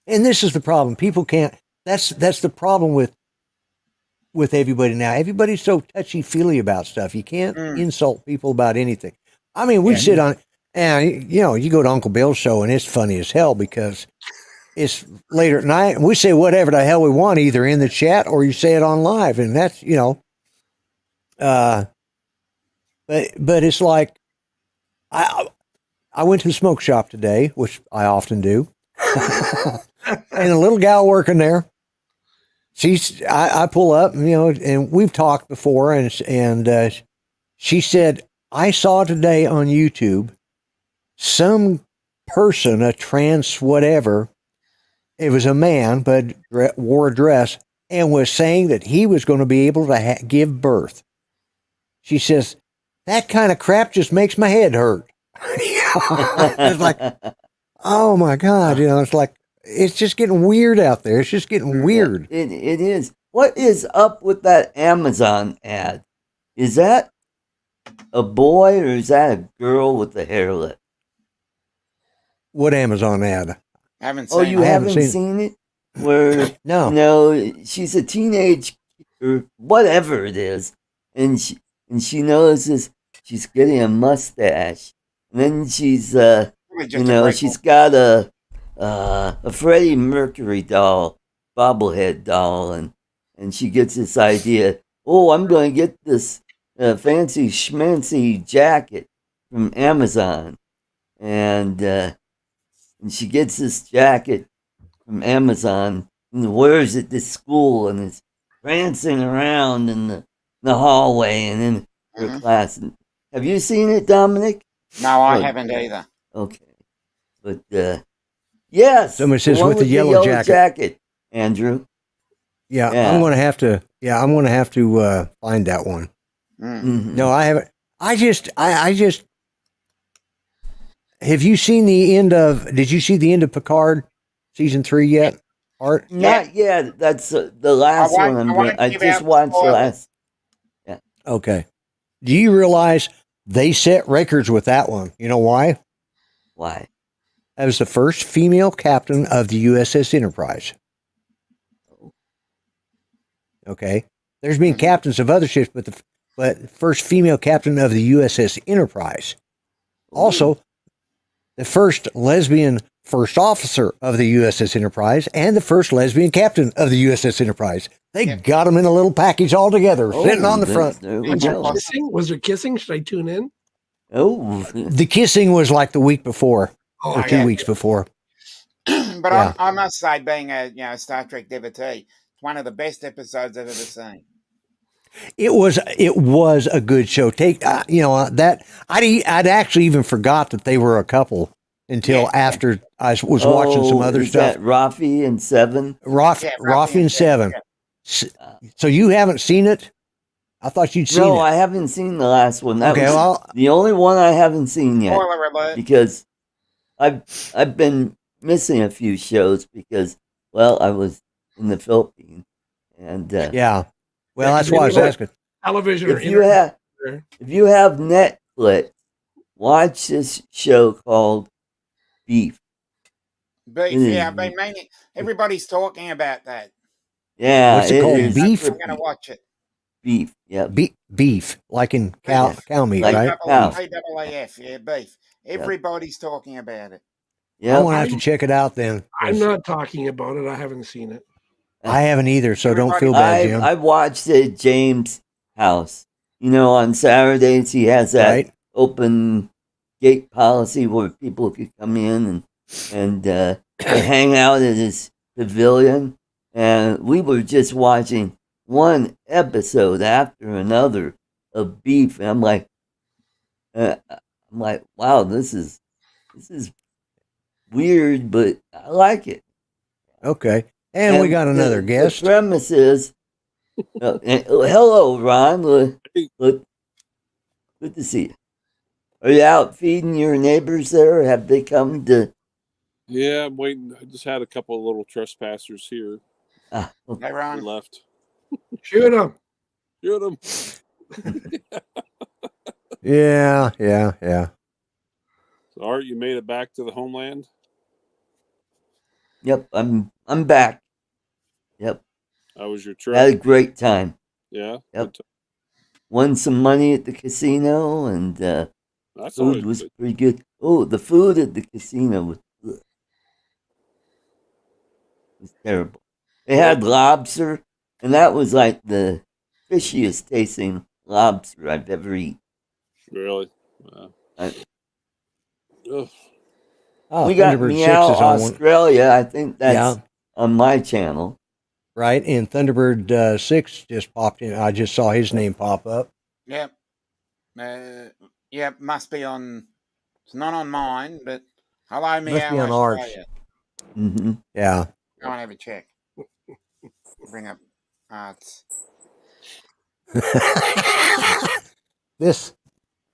S1: And this is the problem. People can't, that's the problem with everybody now. Everybody's so touchy-feely about stuff. You can't insult people about anything. I mean, we sit on, and you know, you go to Uncle Bill's show and it's funny as hell because it's later at night and we say whatever the hell we want, either in the chat or you say it on live. And that's, you know, but it's like, I went to the smoke shop today, which I often do. And a little gal working there, I pull up, you know, and we've talked before, and she said, I saw today on YouTube some person, a trans whatever, it was a man, but wore a dress, and was saying that he was going to be able to give birth. She says, that kind of crap just makes my head hurt. It's like, oh my God, you know, it's like, it's just getting weird out there. It's just getting weird.
S2: It is. What is up with that Amazon ad? Is that a boy or is that a girl with the hairlet?
S1: What Amazon ad?
S3: Haven't seen
S2: Oh, you
S3: it.
S2: haven't seen it? Where,
S1: No.
S2: you know, she's a teenage or whatever it is, and she notices she's getting a mustache, and then she's
S3: Probably just
S2: you
S3: a
S2: know,
S3: great
S2: she's got a Freddie Mercury doll, bobblehead doll, and she gets this idea. Oh, I'm going to get this fancy schmancy jacket from Amazon, and she gets this jacket from Amazon and wears it to school and is prancing around in the hallway and in her class. Have you seen it, Dominic?
S3: No, I haven't either.
S2: Okay, but yes,
S1: Somebody says
S2: one
S1: with the yellow jacket.
S2: Andrew.
S1: Yeah,
S2: Yeah.
S1: I'm going to have to. Yeah, I'm going to have to find that one.
S2: Mhm.
S1: No, I haven't. I just. Have you seen the end of? Did you see the end of Picard season 3 yet? Art?
S2: Not yet. That's the last one. I just watched the last.
S1: Okay. Do you realize they set records with that one? You know why?
S2: Why?
S1: That was the first female captain of the USS Enterprise. Okay. There's been captains of other ships, but first female captain of the USS Enterprise. Also, the first lesbian first officer of the USS Enterprise and the first lesbian captain of the USS Enterprise. They got them in a little package all together, sitting on the front.
S2: There we
S5: Was there
S2: go.
S5: kissing? Was there kissing? Should I tune in?
S2: Oh,
S1: The kissing was like the week before, or
S5: I
S1: 2
S5: got-
S1: weeks before.
S3: But
S1: Yeah.
S3: I must say, being a Star Trek devotee, it's one of the best episodes I've ever seen.
S1: It was a good show. That I'd actually even forgot that they were a couple until after I was watching some other
S2: is
S1: stuff.
S2: That Rafi and Seven.
S1: Rafi and Seven. So you haven't seen it? I thought you'd seen
S2: No,
S1: it.
S2: I haven't seen the last one. That
S1: Okay,
S2: was
S1: well,
S2: the only one I haven't seen yet.
S3: Spoiler alert.
S2: Because I've been missing a few shows because, well, I was in the Philippines, and
S1: yeah. Well, that's why I was asking.
S5: Television or
S2: if you have Netflix, watch this show called Beef.
S3: Beef, yeah, I've been meaning. Everybody's talking about that.
S2: Yeah,
S1: What's it called?
S2: is
S1: Beef?
S3: I'm going to watch it.
S2: beef. Yep.
S1: Beef, like in cow meat,
S2: Like
S1: right?
S2: cow.
S3: AAAF, yeah, beef. Everybody's talking about it.
S1: I'm
S2: Yep.
S1: gonna have to check it out then.
S5: I'm
S1: 'cause
S5: not talking about it. I haven't seen it.
S1: I haven't either, so don't
S3: Everybody-
S1: feel bad, Jim.
S2: I watched it at James' house. You know, on Saturdays he has that
S1: Right?
S2: open gate policy where people could come in and they hang out at his pavilion. And we were just watching one episode after another of beef, and I'm like, wow, this is weird, but I like it.
S1: Okay. And we got another guest.
S2: The premise is, hello, Ron. Good to see you. Are you out feeding your neighbors there? Or have they come to?
S6: Yeah, I'm waiting. I just had a couple of little trespassers here.
S3: Hey,
S6: They
S3: Ron.
S6: left.
S5: Shoot them.
S6: Shoot them.
S1: Yeah.
S6: So, Art, you made it back to the homeland?
S2: Yep, I'm back. Yep,
S6: How was your
S2: had a
S6: trip?
S2: great time.
S6: Yeah.
S2: Yep.
S6: Good time.
S2: Won some money at the casino, and
S6: That's
S2: food
S6: always
S2: was
S6: good.
S2: pretty good. Oh, the food at the casino was terrible. They had lobster, and that was like the fishiest tasting lobster I've ever eaten.
S6: Really?
S2: I-
S6: Ugh.
S1: Oh,
S2: we got
S1: Thunderbird 6
S2: Meow
S1: is on one.
S2: Australia. I think that's
S1: Yeah.
S2: on my channel.
S1: Right? And Thunderbird 6 just popped in. I just saw his name pop up.
S3: Yep. Must be on. It's not on mine, but hello,
S1: Must
S3: Meow
S1: be on ours.
S3: Australia.
S2: Hmm.
S1: Yeah.
S3: Go and have a check. Bring up Arts.
S1: This.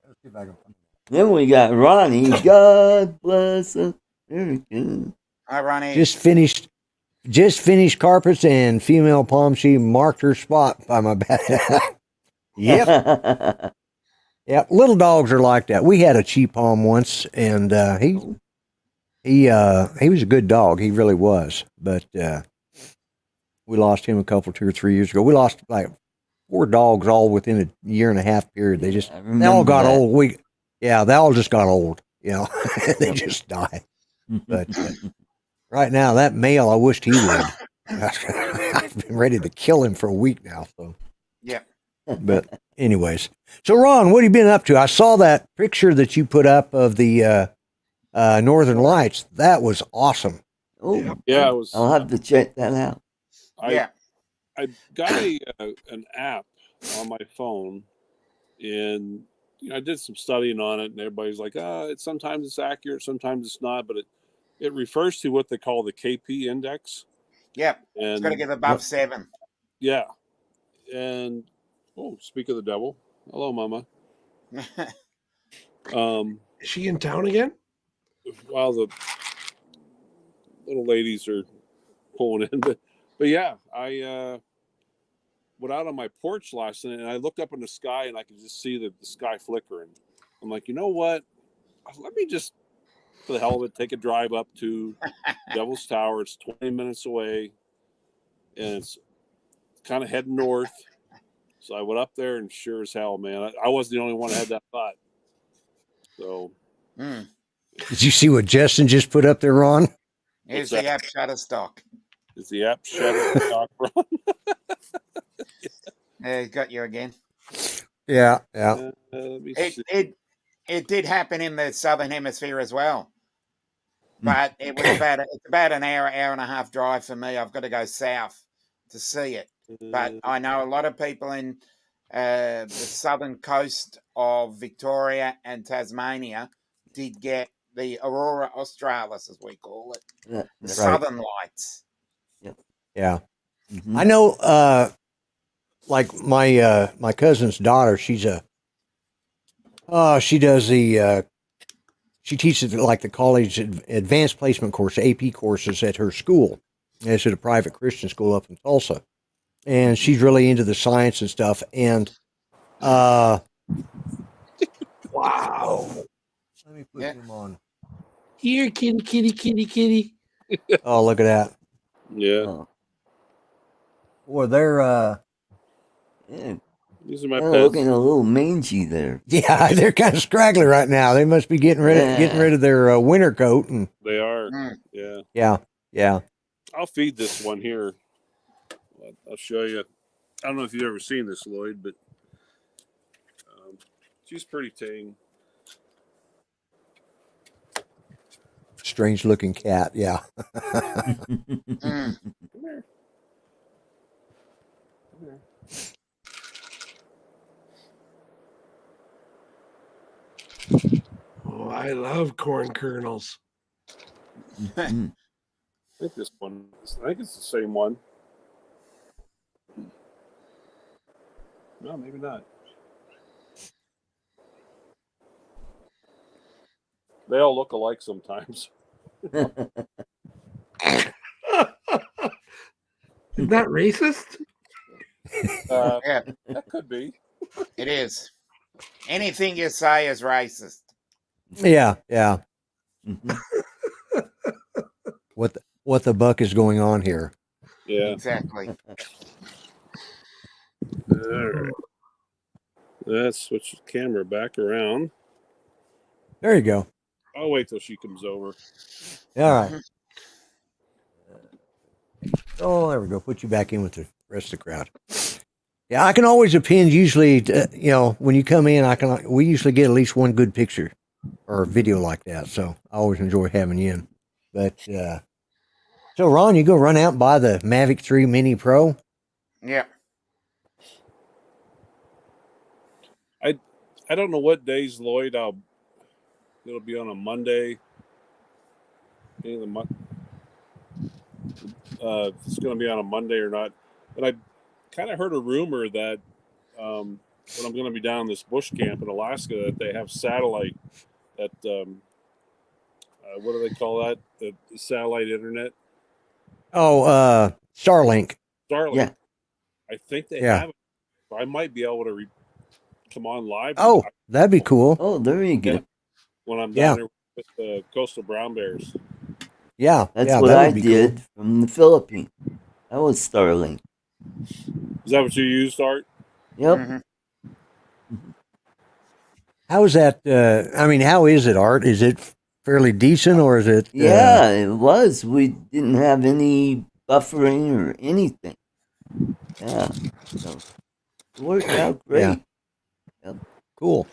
S1: Let's see if I can find
S2: Then we got Ronnie. God bless America.
S3: Hi, Ronnie.
S1: Just finished carpets and female palm. She marked her spot by my back. Yep. Yep. Little dogs are like that. We had a cheap palm once, and he was a good dog. He really was. But we lost him 2 or 3 years ago. We lost like 4 dogs all within a year and a half period. They all got old. They all just got old. You know, they just died. But right now, that male, I wished he would. I've been ready to kill him for a week now. So,
S3: Yep.
S1: but anyways, so Ron, what have you been up to? I saw that picture that you put up of the Northern Lights. That was awesome.
S2: Oh,
S6: Yeah, it was.
S2: I'll have to check that out.
S3: Yeah.
S6: I got an app on my phone, and I did some studying on it, and everybody's like, sometimes it's accurate, sometimes it's not, but it refers to what they call the KP index.
S3: Yep.
S6: And
S3: It's got to get above 7.
S6: yeah, and speak of the devil. Hello, Mama.
S5: Is she in town again?
S6: While the little ladies are pulling in, but yeah, I went out on my porch last night and I looked up in the sky and I could just see the sky flickering. I'm like, you know what? Let me just, for the hell of it, take a drive up to Devil's Tower. It's 20 minutes away and it's kind of heading north. So I went up there and sure as hell, man, I wasn't the only one that had that thought. So.
S1: Did you see what Justin just put up there, Ron?
S3: Here's the app Shutterstock.
S6: Is the app Shutterstock wrong?
S3: He's got you again.
S1: Yeah.
S6: Let me see.
S3: It did happen in the southern hemisphere as well, but it was about an hour and a half drive for me. I've got to go south to see it, but I know a lot of people in the southern coast of Victoria and Tasmania did get the Aurora Australis, as we call it, the Southern Lights.
S1: Yeah.
S2: Mm-hmm.
S1: I know, like my cousin's daughter, she teaches like the college advanced placement course, AP courses at her school. It's at a private Christian school up in Tulsa. And she's really into the science and stuff. And,
S5: Wow.
S1: let me put him on.
S5: Here, kitty.
S1: Oh, look at that.
S6: Yeah.
S2: Oh,
S1: Boy, they're
S2: yeah,
S6: These are my
S2: they're
S6: pets.
S2: looking a little mangy there.
S1: yeah, they're kind of scraggly right now. They must be getting rid of their winter coat, and
S6: They are.
S3: Mm.
S6: Yeah.
S1: yeah.
S6: I'll feed this one here. I'll show you. I don't know if you've ever seen this, Lloyd, but she's pretty tame.
S1: Strange looking cat. Yeah.
S3: Mm.
S6: Come here. Come here.
S5: Oh, I love corn kernels.
S2: Mhm.
S6: I think this one. I think it's the same one. No, maybe not. They all look alike sometimes.
S5: Isn't that racist?
S3: Yeah,
S6: That could be.
S3: it is. Anything you say is racist.
S1: Yeah. Yeah.
S2: Mhm.
S1: What the buck is going on here?
S6: Yeah.
S3: Exactly.
S6: All right. Let's switch the camera back around.
S1: There you go.
S6: I'll wait till she comes over.
S1: All right. Oh, there we go. Put you back in with the rest of the crowd. Yeah, I can always append. Usually, when you come in, we usually get at least one good picture or video like that. So I always enjoy having you in. But so Ron, you go run out and buy the Mavic 3 Mini Pro.
S3: Yeah.
S6: I don't know what days, Lloyd. It'll be on a Monday. It's going to be on a Monday or not. But I kind of heard a rumor that when I'm going to be down this bush camp in Alaska, that they have satellite. That what do they call that? The satellite internet.
S1: Oh, Starlink.
S6: Starlink.
S2: Yeah.
S6: I think they
S1: Yeah.
S6: have it. So I might be able to come on live.
S1: Oh, that'd be cool.
S2: Oh, there you go.
S6: Yeah. When I'm
S1: Yeah.
S6: down there with the coastal brown bears.
S1: Yeah,
S2: That's
S1: yeah,
S2: what
S1: that
S2: I
S1: would be
S2: did
S1: cool.
S2: from the Philippines. That was Starlink.
S6: Is that what you used, Art?
S2: Yep.
S3: Mhm.
S1: How is that? How is it, Art? Is it fairly decent, or is it?
S2: Yeah, it was. We didn't have any buffering or anything. Yeah. So it worked out great.
S1: Cool.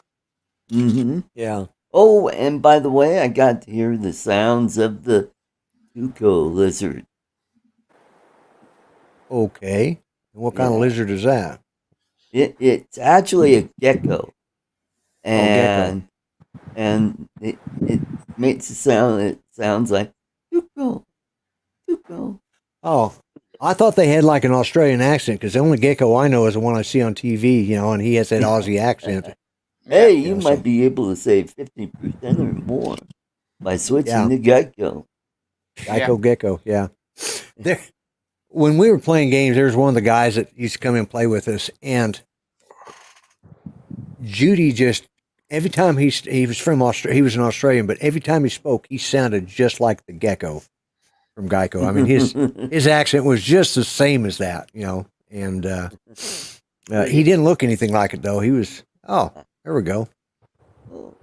S2: Mm-hmm.
S1: Yeah.
S2: Oh, and by the way, I got to hear the sounds of the Tuco lizard.
S1: Okay. And what kind of
S2: Yeah.
S1: lizard is that?
S2: It's actually a gecko.
S1: Gecko.
S2: And it makes a sound. It sounds like Tuco. Tuco.
S1: Oh, I thought they had like an Australian accent because the only gecko I know is the one I see on TV, and he has that Aussie accent.
S2: Hey,
S1: Yeah,
S2: you might be able to save 50% or more by switching
S1: Yeah.
S2: to Gecko.
S1: Gecko, yeah. There, when we were playing games, there was one of the guys that used to come and play with us, and Judy just every time he was from Australia, he was an Australian, but every time he spoke, he sounded just like the gecko from Geico. I mean, his accent was just the same as that, and he didn't look anything like it though. He was there we go.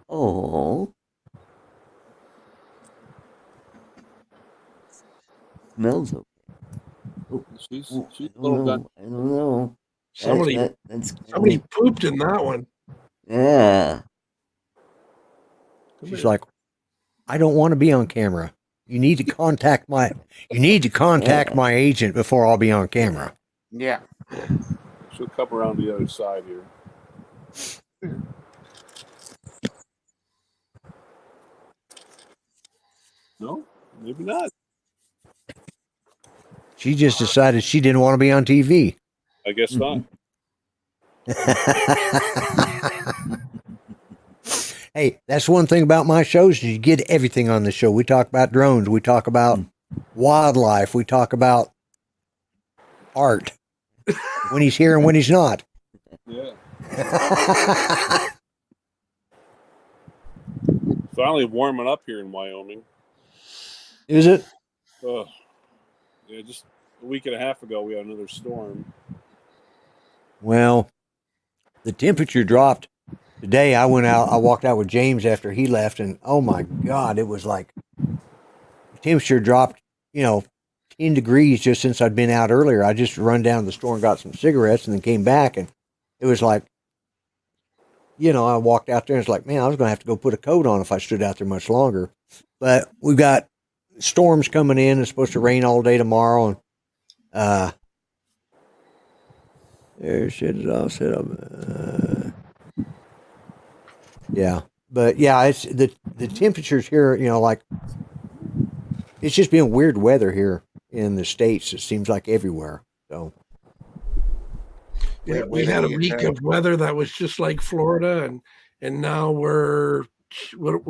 S2: Oh. Smells okay. Oh,
S6: She's
S2: I
S6: a
S2: don't
S6: little
S2: know. I don't know.
S5: Somebody
S2: That's
S5: pooped in that one.
S2: yeah.
S1: She's like, I don't want to be on camera. You need to contact my agent before I'll be on camera.
S3: Yeah.
S6: She'll come around the other side here. No, maybe not.
S1: She just decided she didn't want to be on TV.
S6: I guess not.
S1: Hey, that's one thing about my shows. You get everything on the show. We talk about drones. We talk about wildlife. We talk about art when he's here and when he's not.
S6: Yeah. Finally warming up here in Wyoming.
S1: Is it?
S6: Oh, yeah, just a week and a half ago, we had another storm.
S1: Well, the temperature dropped today. I walked out with James after he left, and oh my God, it was like the temperature dropped, 10 degrees just since I'd been out earlier. I just run down to the store and got some cigarettes and then came back, and it was like, I walked out there and it's like, man, I was going to have to go put a coat on if I stood out there much longer. But we've got storms coming in. It's supposed to rain all day tomorrow, and there shit is all set up. Yeah, but yeah, it's the temperatures here. Like it's just been weird weather here in the States. It seems like everywhere. So
S5: Yeah, we had a week of weather that was just like Florida, and now we're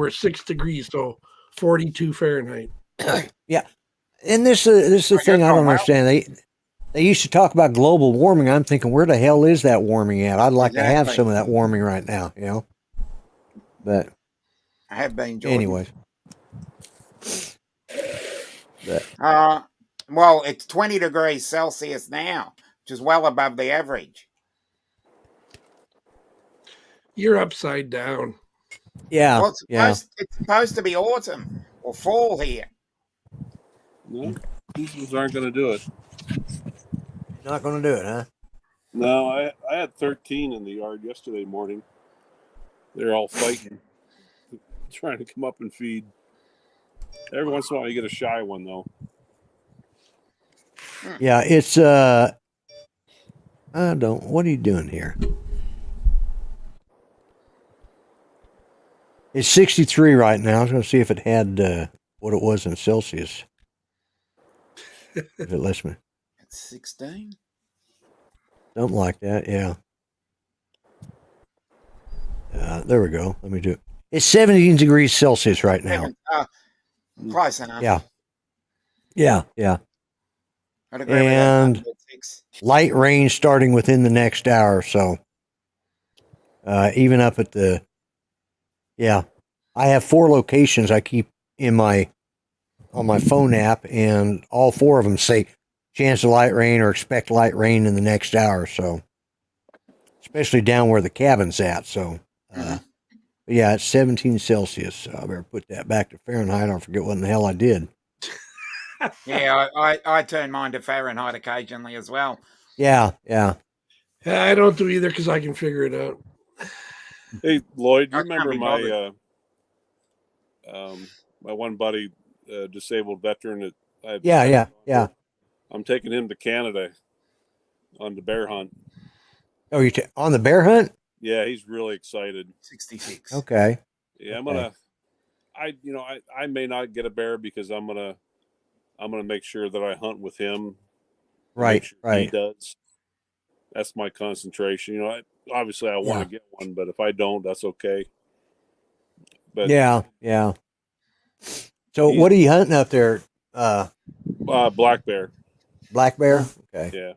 S5: 6 degrees, so 42 Fahrenheit.
S1: Yeah, and this is the thing I don't understand. They used to talk about global warming. I'm thinking, where the hell is that warming at? I'd like to have some of that warming right now, But
S3: I have been, Jordan.
S1: Anyways.
S3: Well, it's 20 degrees Celsius now, which is well above the average.
S5: You're upside down.
S1: Yeah.
S3: Well, it's supposed to be autumn or fall here.
S6: No, these aren't going to do it.
S1: Not going to do it, huh?
S6: No, I had 13 in the yard yesterday morning. They're all fighting, trying to come up and feed. Every once in a while, you get a shy one, though.
S1: Yeah, it's, what are you doing here? It's 63 right now. I was going to see if it had what it was in Celsius. If it lets me.
S3: It's 16?
S1: Something like that, yeah. There we go. Let me do it. It's 17 degrees Celsius right now.
S3: Close enough.
S1: Yeah.
S3: I'd agree
S1: and
S3: with that.
S1: Light rain starting within the next hour or so. Even up at the... Yeah. I have 4 locations I keep on my phone app, and all 4 of them say chance of light rain or expect light rain in the next hour. So, especially down where the cabin's at. So, yeah, it's 17 Celsius. So I better put that back to Fahrenheit. I forget what in the hell I did.
S3: Yeah, I turn mine to Fahrenheit occasionally as well.
S1: Yeah.
S5: I don't do either because I can figure it out.
S6: Hey, Lloyd, do you remember my my one buddy, disabled veteran?
S1: Yeah.
S6: I'm taking him to Canada on the bear hunt.
S1: Oh, you on the bear hunt?
S6: Yeah, he's really excited.
S3: 66.
S1: Okay.
S6: Yeah, I may not get a bear because I'm gonna make sure that I hunt with him.
S1: Right.
S6: He does. That's my concentration. Obviously I want to get one, but if I don't, that's okay. But
S1: yeah. So what are you hunting up there?
S6: Black bear.
S1: Black bear? Okay.
S6: Yeah.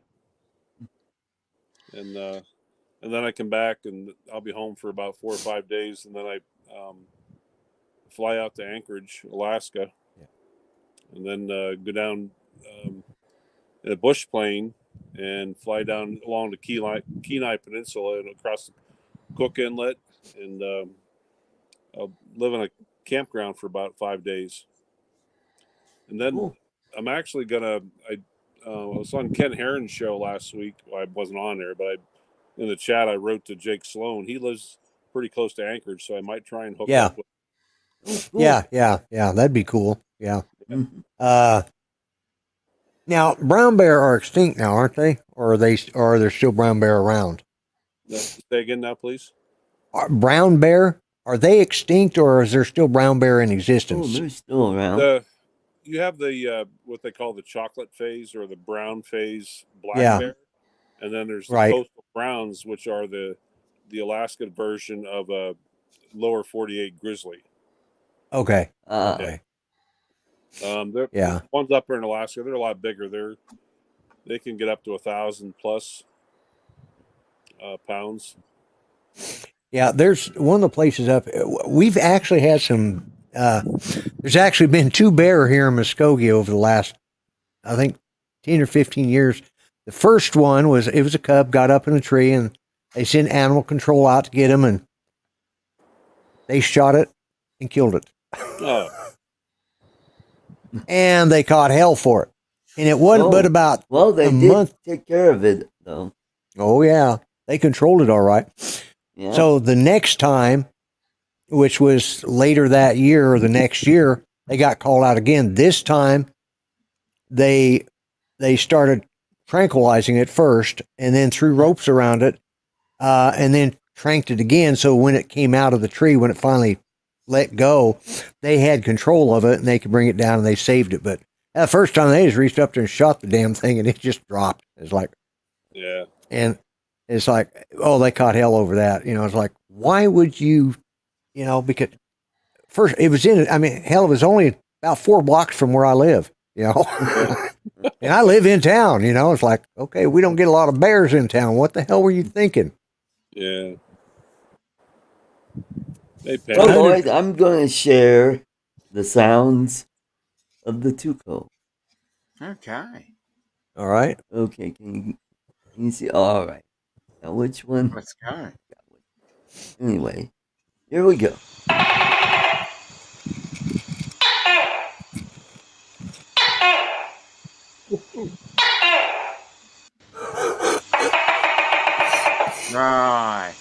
S6: And then I come back and I'll be home for about 4 or 5 days, and then I fly out to Anchorage, Alaska, and then go down in a bush plane and fly down along the Kenai Peninsula and across the Cook Inlet, and I'll live in a campground for about 5 days. And then I'm actually I was on Ken Herron's show last week. Well, I wasn't on there, but in the chat I wrote to Jake Sloan. He lives pretty close to Anchorage, so I might try and hook up with him.
S1: Yeah. That'd be cool. Yeah. Now brown bear are extinct now, aren't they? Or are there still brown bear around?
S6: Say again now, please.
S1: Brown bear, are they extinct, or is there still brown bear in existence?
S2: Oh, they're still around.
S6: You have the what they call the chocolate phase or the brown phase black bear, and then there's the coastal browns, which are the Alaskan version of a lower 48 grizzly.
S1: Okay.
S6: The ones up there in Alaska, they're a lot bigger. They can get up to 1,000 plus pounds.
S1: Yeah, there's one of the places up. We've actually had some There's actually been 2 bear here in Muskogee over the last, I think, 10 or 15 years. The first one was a cub, got up in a tree, and they sent animal control out to get him, and they shot it and killed it.
S6: Oh,
S1: And they caught hell for it. And it wasn't but about
S2: they
S1: a
S2: did
S1: month.
S2: take care of it, though.
S1: Oh, yeah. They controlled it all right.
S2: Yeah.
S1: So the next time, which was later that year or the next year, they got called out again. This time, they started tranquilizing it first and then threw ropes around it and then tranked it again. So when it came out of the tree, when it finally let go, they had control of it and they could bring it down and they saved it. But the first time they just reached up there and shot the damn thing and it just dropped. It's like,
S6: yeah.
S1: and it's like, oh, they caught hell over that. You know, it's like, why would you, you know, because first it was hell, it was only about 4 blocks from where I live, you know, and I live in town, you know, it's like, okay, we don't get a lot of bears in town. What the hell were you thinking?
S6: Yeah. Hey, Pat.
S2: Well, Lloyd, I'm going to share the sounds of the Tuco.
S3: Okay.
S1: All right.
S2: Okay, can you see? All right. Now, which one?
S3: Let's go.
S2: Anyway, here we go.
S3: Right.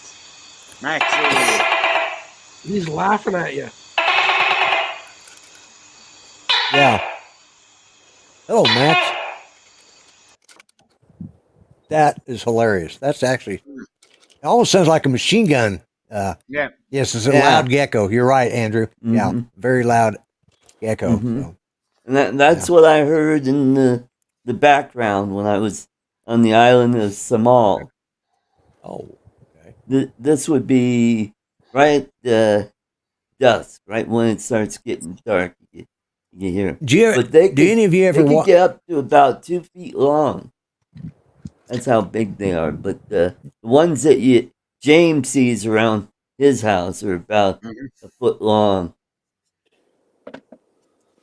S3: Maxie.
S5: He's laughing at you.
S1: Yeah. Hello, Max. That is hilarious. That's actually, it almost sounds like a machine gun.
S3: Yeah.
S1: Yes, it's a loud gecko. You're right, Andrew.
S2: Mm-hmm.
S1: Yeah, very loud gecko.
S2: Mm-hmm.
S1: So.
S2: And that's what I heard in the background when I was on the island of Samal.
S1: Oh, okay.
S2: This would be right at dusk, right when it starts getting dark. You hear.
S1: Do any of you ever
S2: they could get up to about 2 feet long. That's how big they are. But the ones that James sees around his house are about a foot long.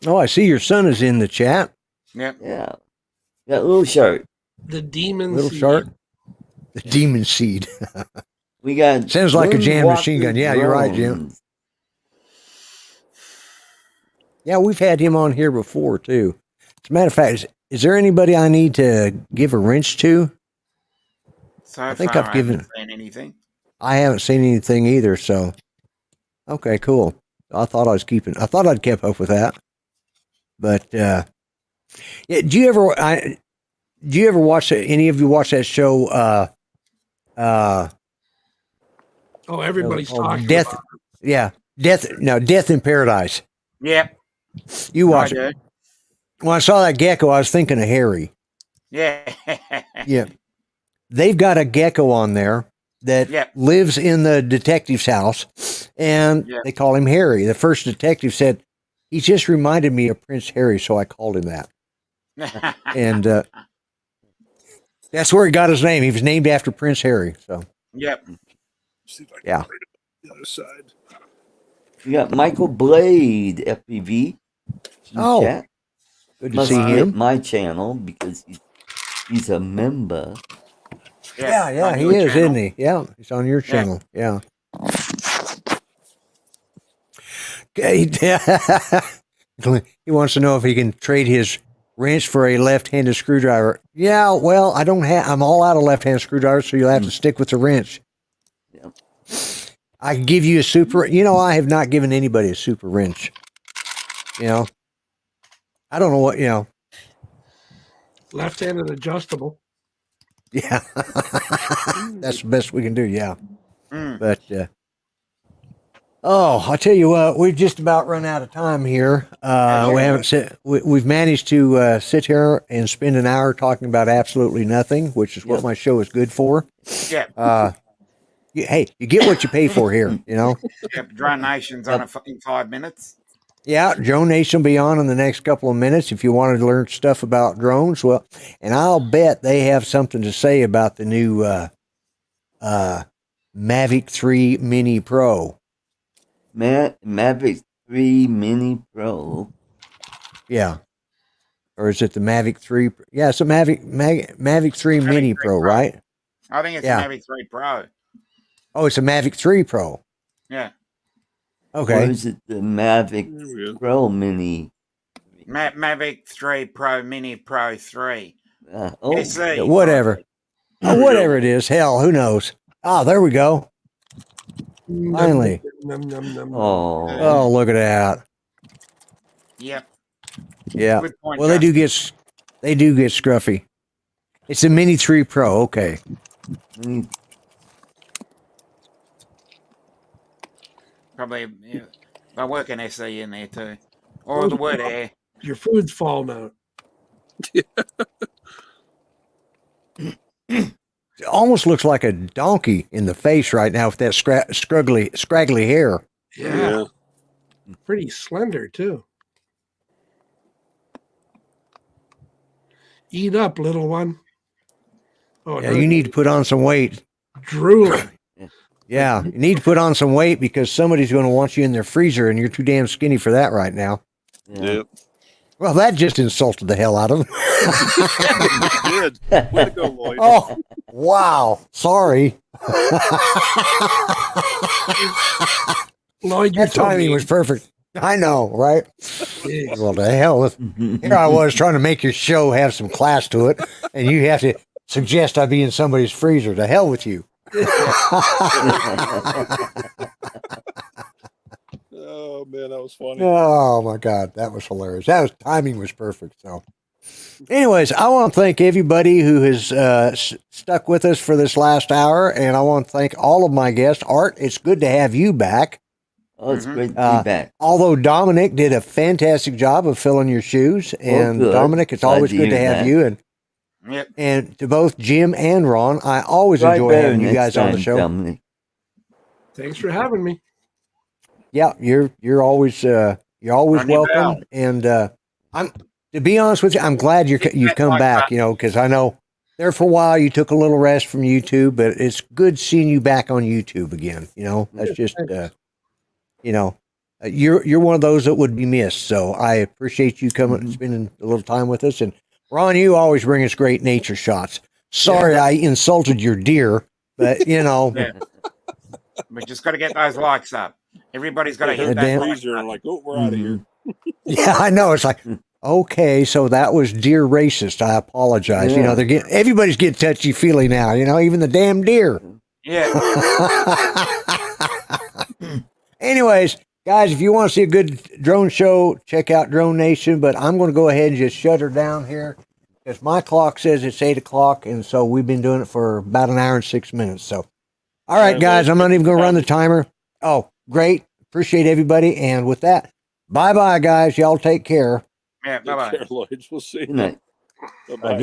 S1: Oh, I see your son is in the chat.
S3: Yep.
S2: Yeah. Got Little Shark.
S5: The demon
S1: Little
S5: seed.
S1: shark. The demon seed.
S2: We got
S1: sounds like a jammed
S2: Moonwalker
S1: machine gun. Yeah, you're right, Jim.
S2: drones.
S1: Yeah, we've had him on here before too. As a matter of fact, is there anybody I need to give a wrench to?
S3: So
S1: I think
S3: far,
S1: I've given.
S3: I haven't seen anything.
S1: I haven't seen anything either. So, okay, cool. I thought I'd kept up with that. But yeah, do you ever watch any of you watch that show?
S5: Oh, everybody's talking
S1: Death.
S5: about it.
S1: Yeah, Death in Paradise.
S3: Yep.
S1: You watch
S3: I
S1: it.
S3: do.
S1: When I saw that gecko, I was thinking of Harry.
S3: Yeah.
S1: Yeah. They've got a gecko on there that lives in the detective's house, and they call him Harry. The first detective said, he just reminded me of Prince Harry, so I called him that. And that's where he got his name. He was named after Prince Harry. So,
S3: Yep.
S6: See if I can
S1: yeah.
S6: bring it up the other side.
S2: We got Michael Blade, FPV.
S1: Oh,
S2: chat.
S1: good to
S2: Must
S1: see
S2: hit
S1: him.
S2: my channel because he's a member.
S1: Yeah, he is, isn't he? Yeah, he's on your channel. Yeah. Okay. He wants to know if he can trade his wrench for a left-handed screwdriver. Yeah, well, I'm all out of left-handed screwdrivers, so you'll have to stick with the wrench.
S2: Yep.
S1: I can give you a super, I have not given anybody a super wrench. I don't know what,
S5: Left-handed adjustable.
S1: Yeah. That's the best we can do, yeah. But, I'll tell you what, we've just about run out of time here. We've managed to sit here and spend an hour talking about absolutely nothing, which is what my show is good for.
S3: Yeah.
S1: Hey, you get what you pay for here,
S3: Yep. Drone Nation's on in 5 minutes.
S1: Yeah, Drone Nation will be on in the next couple of minutes if you wanted to learn stuff about drones. Well, and I'll bet they have something to say about the new Mavic 3 Mini Pro.
S2: Mavic 3 Mini Pro.
S1: Yeah. Or is it the Mavic 3? Yeah, it's a Mavic 3 Mini
S3: 3
S1: Pro, right?
S3: I think it's
S1: Yeah.
S3: a Mavic 3 Pro.
S1: Oh, it's a Mavic 3 Pro.
S3: Yeah.
S2: Or
S1: Okay.
S2: is it the Mavic
S6: There we go.
S2: Pro Mini?
S3: Mavic 3 Pro Mini Pro 3.
S2: Oh,
S3: SE.
S1: Whatever.
S6: There we
S1: Whatever it is. Hell, who knows? Ah, there we go. Finally.
S2: oh,
S1: Oh, look at that.
S3: Yep.
S1: Yeah.
S3: Good point.
S1: Well, they do
S3: Justin.
S1: get scruffy. It's a Mini 3 Pro. Okay.
S2: Mini-
S3: Probably I work an SE in there too. Or the word air.
S5: Your food's falling out.
S1: It almost looks like a donkey in the face right now with that scraggly hair.
S5: Yeah. Pretty slender too. Eat up, little one. Oh,
S1: Yeah, you need to put on some weight.
S5: drooling.
S1: Yeah, you need to put on some weight because somebody's going to want you in their freezer and you're too damn skinny for that right now.
S2: yeah.
S6: Yep.
S1: Well, that just insulted the hell out of him.
S6: Good. Way to go, Lloyd.
S1: Oh, wow. Sorry.
S5: Lloyd, you're
S1: That timing was perfect. I know, right? Well, the hell with here I was trying to make your show have some class to it, and you have to suggest I be in somebody's freezer. To hell with you.
S6: Oh man, that was funny.
S1: Oh my God, that was hilarious. Timing was perfect. So, anyways, I want to thank everybody who has stuck with us for this last hour, and I want to thank all of my guests. Art, it's good to have you back.
S2: Oh, it's great to be back.
S1: Although Dominic did a fantastic job of filling your shoes, and
S2: good.
S1: Dominic, it's
S2: Glad
S1: always
S2: to
S1: good to
S2: hear
S1: have
S2: that.
S1: you. And
S3: Yep.
S1: and to both Jim and Ron, I always
S2: Try
S1: enjoy
S2: better
S1: having you
S2: next
S1: guys on the
S2: time,
S1: show.
S2: Dominic.
S5: Thanks for having me.
S1: Yeah, you're always
S3: Ronnie
S1: welcome.
S3: Bell.
S1: And I'm to be honest with you, I'm glad you've come back. You know, because I know there for a while you took a little rest from YouTube, but it's good seeing you back on YouTube again. You know, that's just you know, you're one of those that would be missed. So I appreciate you coming, spending a little time with us. And Ron, you always bring us great nature shots. Sorry, I insulted your deer, but you know.
S3: Yeah. We just got to get those likes up. Everybody's got to hit that
S1: damn.
S3: like
S6: Freezer and like, oh, we're out of here.
S1: Yeah, I know. It's like, okay, so that was deer racist. I apologize. You
S2: Yeah.
S1: know, everybody's getting touchy feely now. You know, even the damn deer.
S3: Yeah.
S1: Anyways, guys, if you want to see a good drone show, check out Drone Nation. But I'm going to go ahead and just shut her down here because my clock says it's 8:00, and so we've been doing it for about an hour and 6 minutes. So, all right, guys, I'm not even going to run the timer. Oh, great. Appreciate everybody. And with that, bye-bye, guys. Y'all take care.
S3: Yeah.
S6: Take
S3: Bye bye.
S6: care, Lloyd. We'll see you.
S2: Good night.
S6: Bye-bye.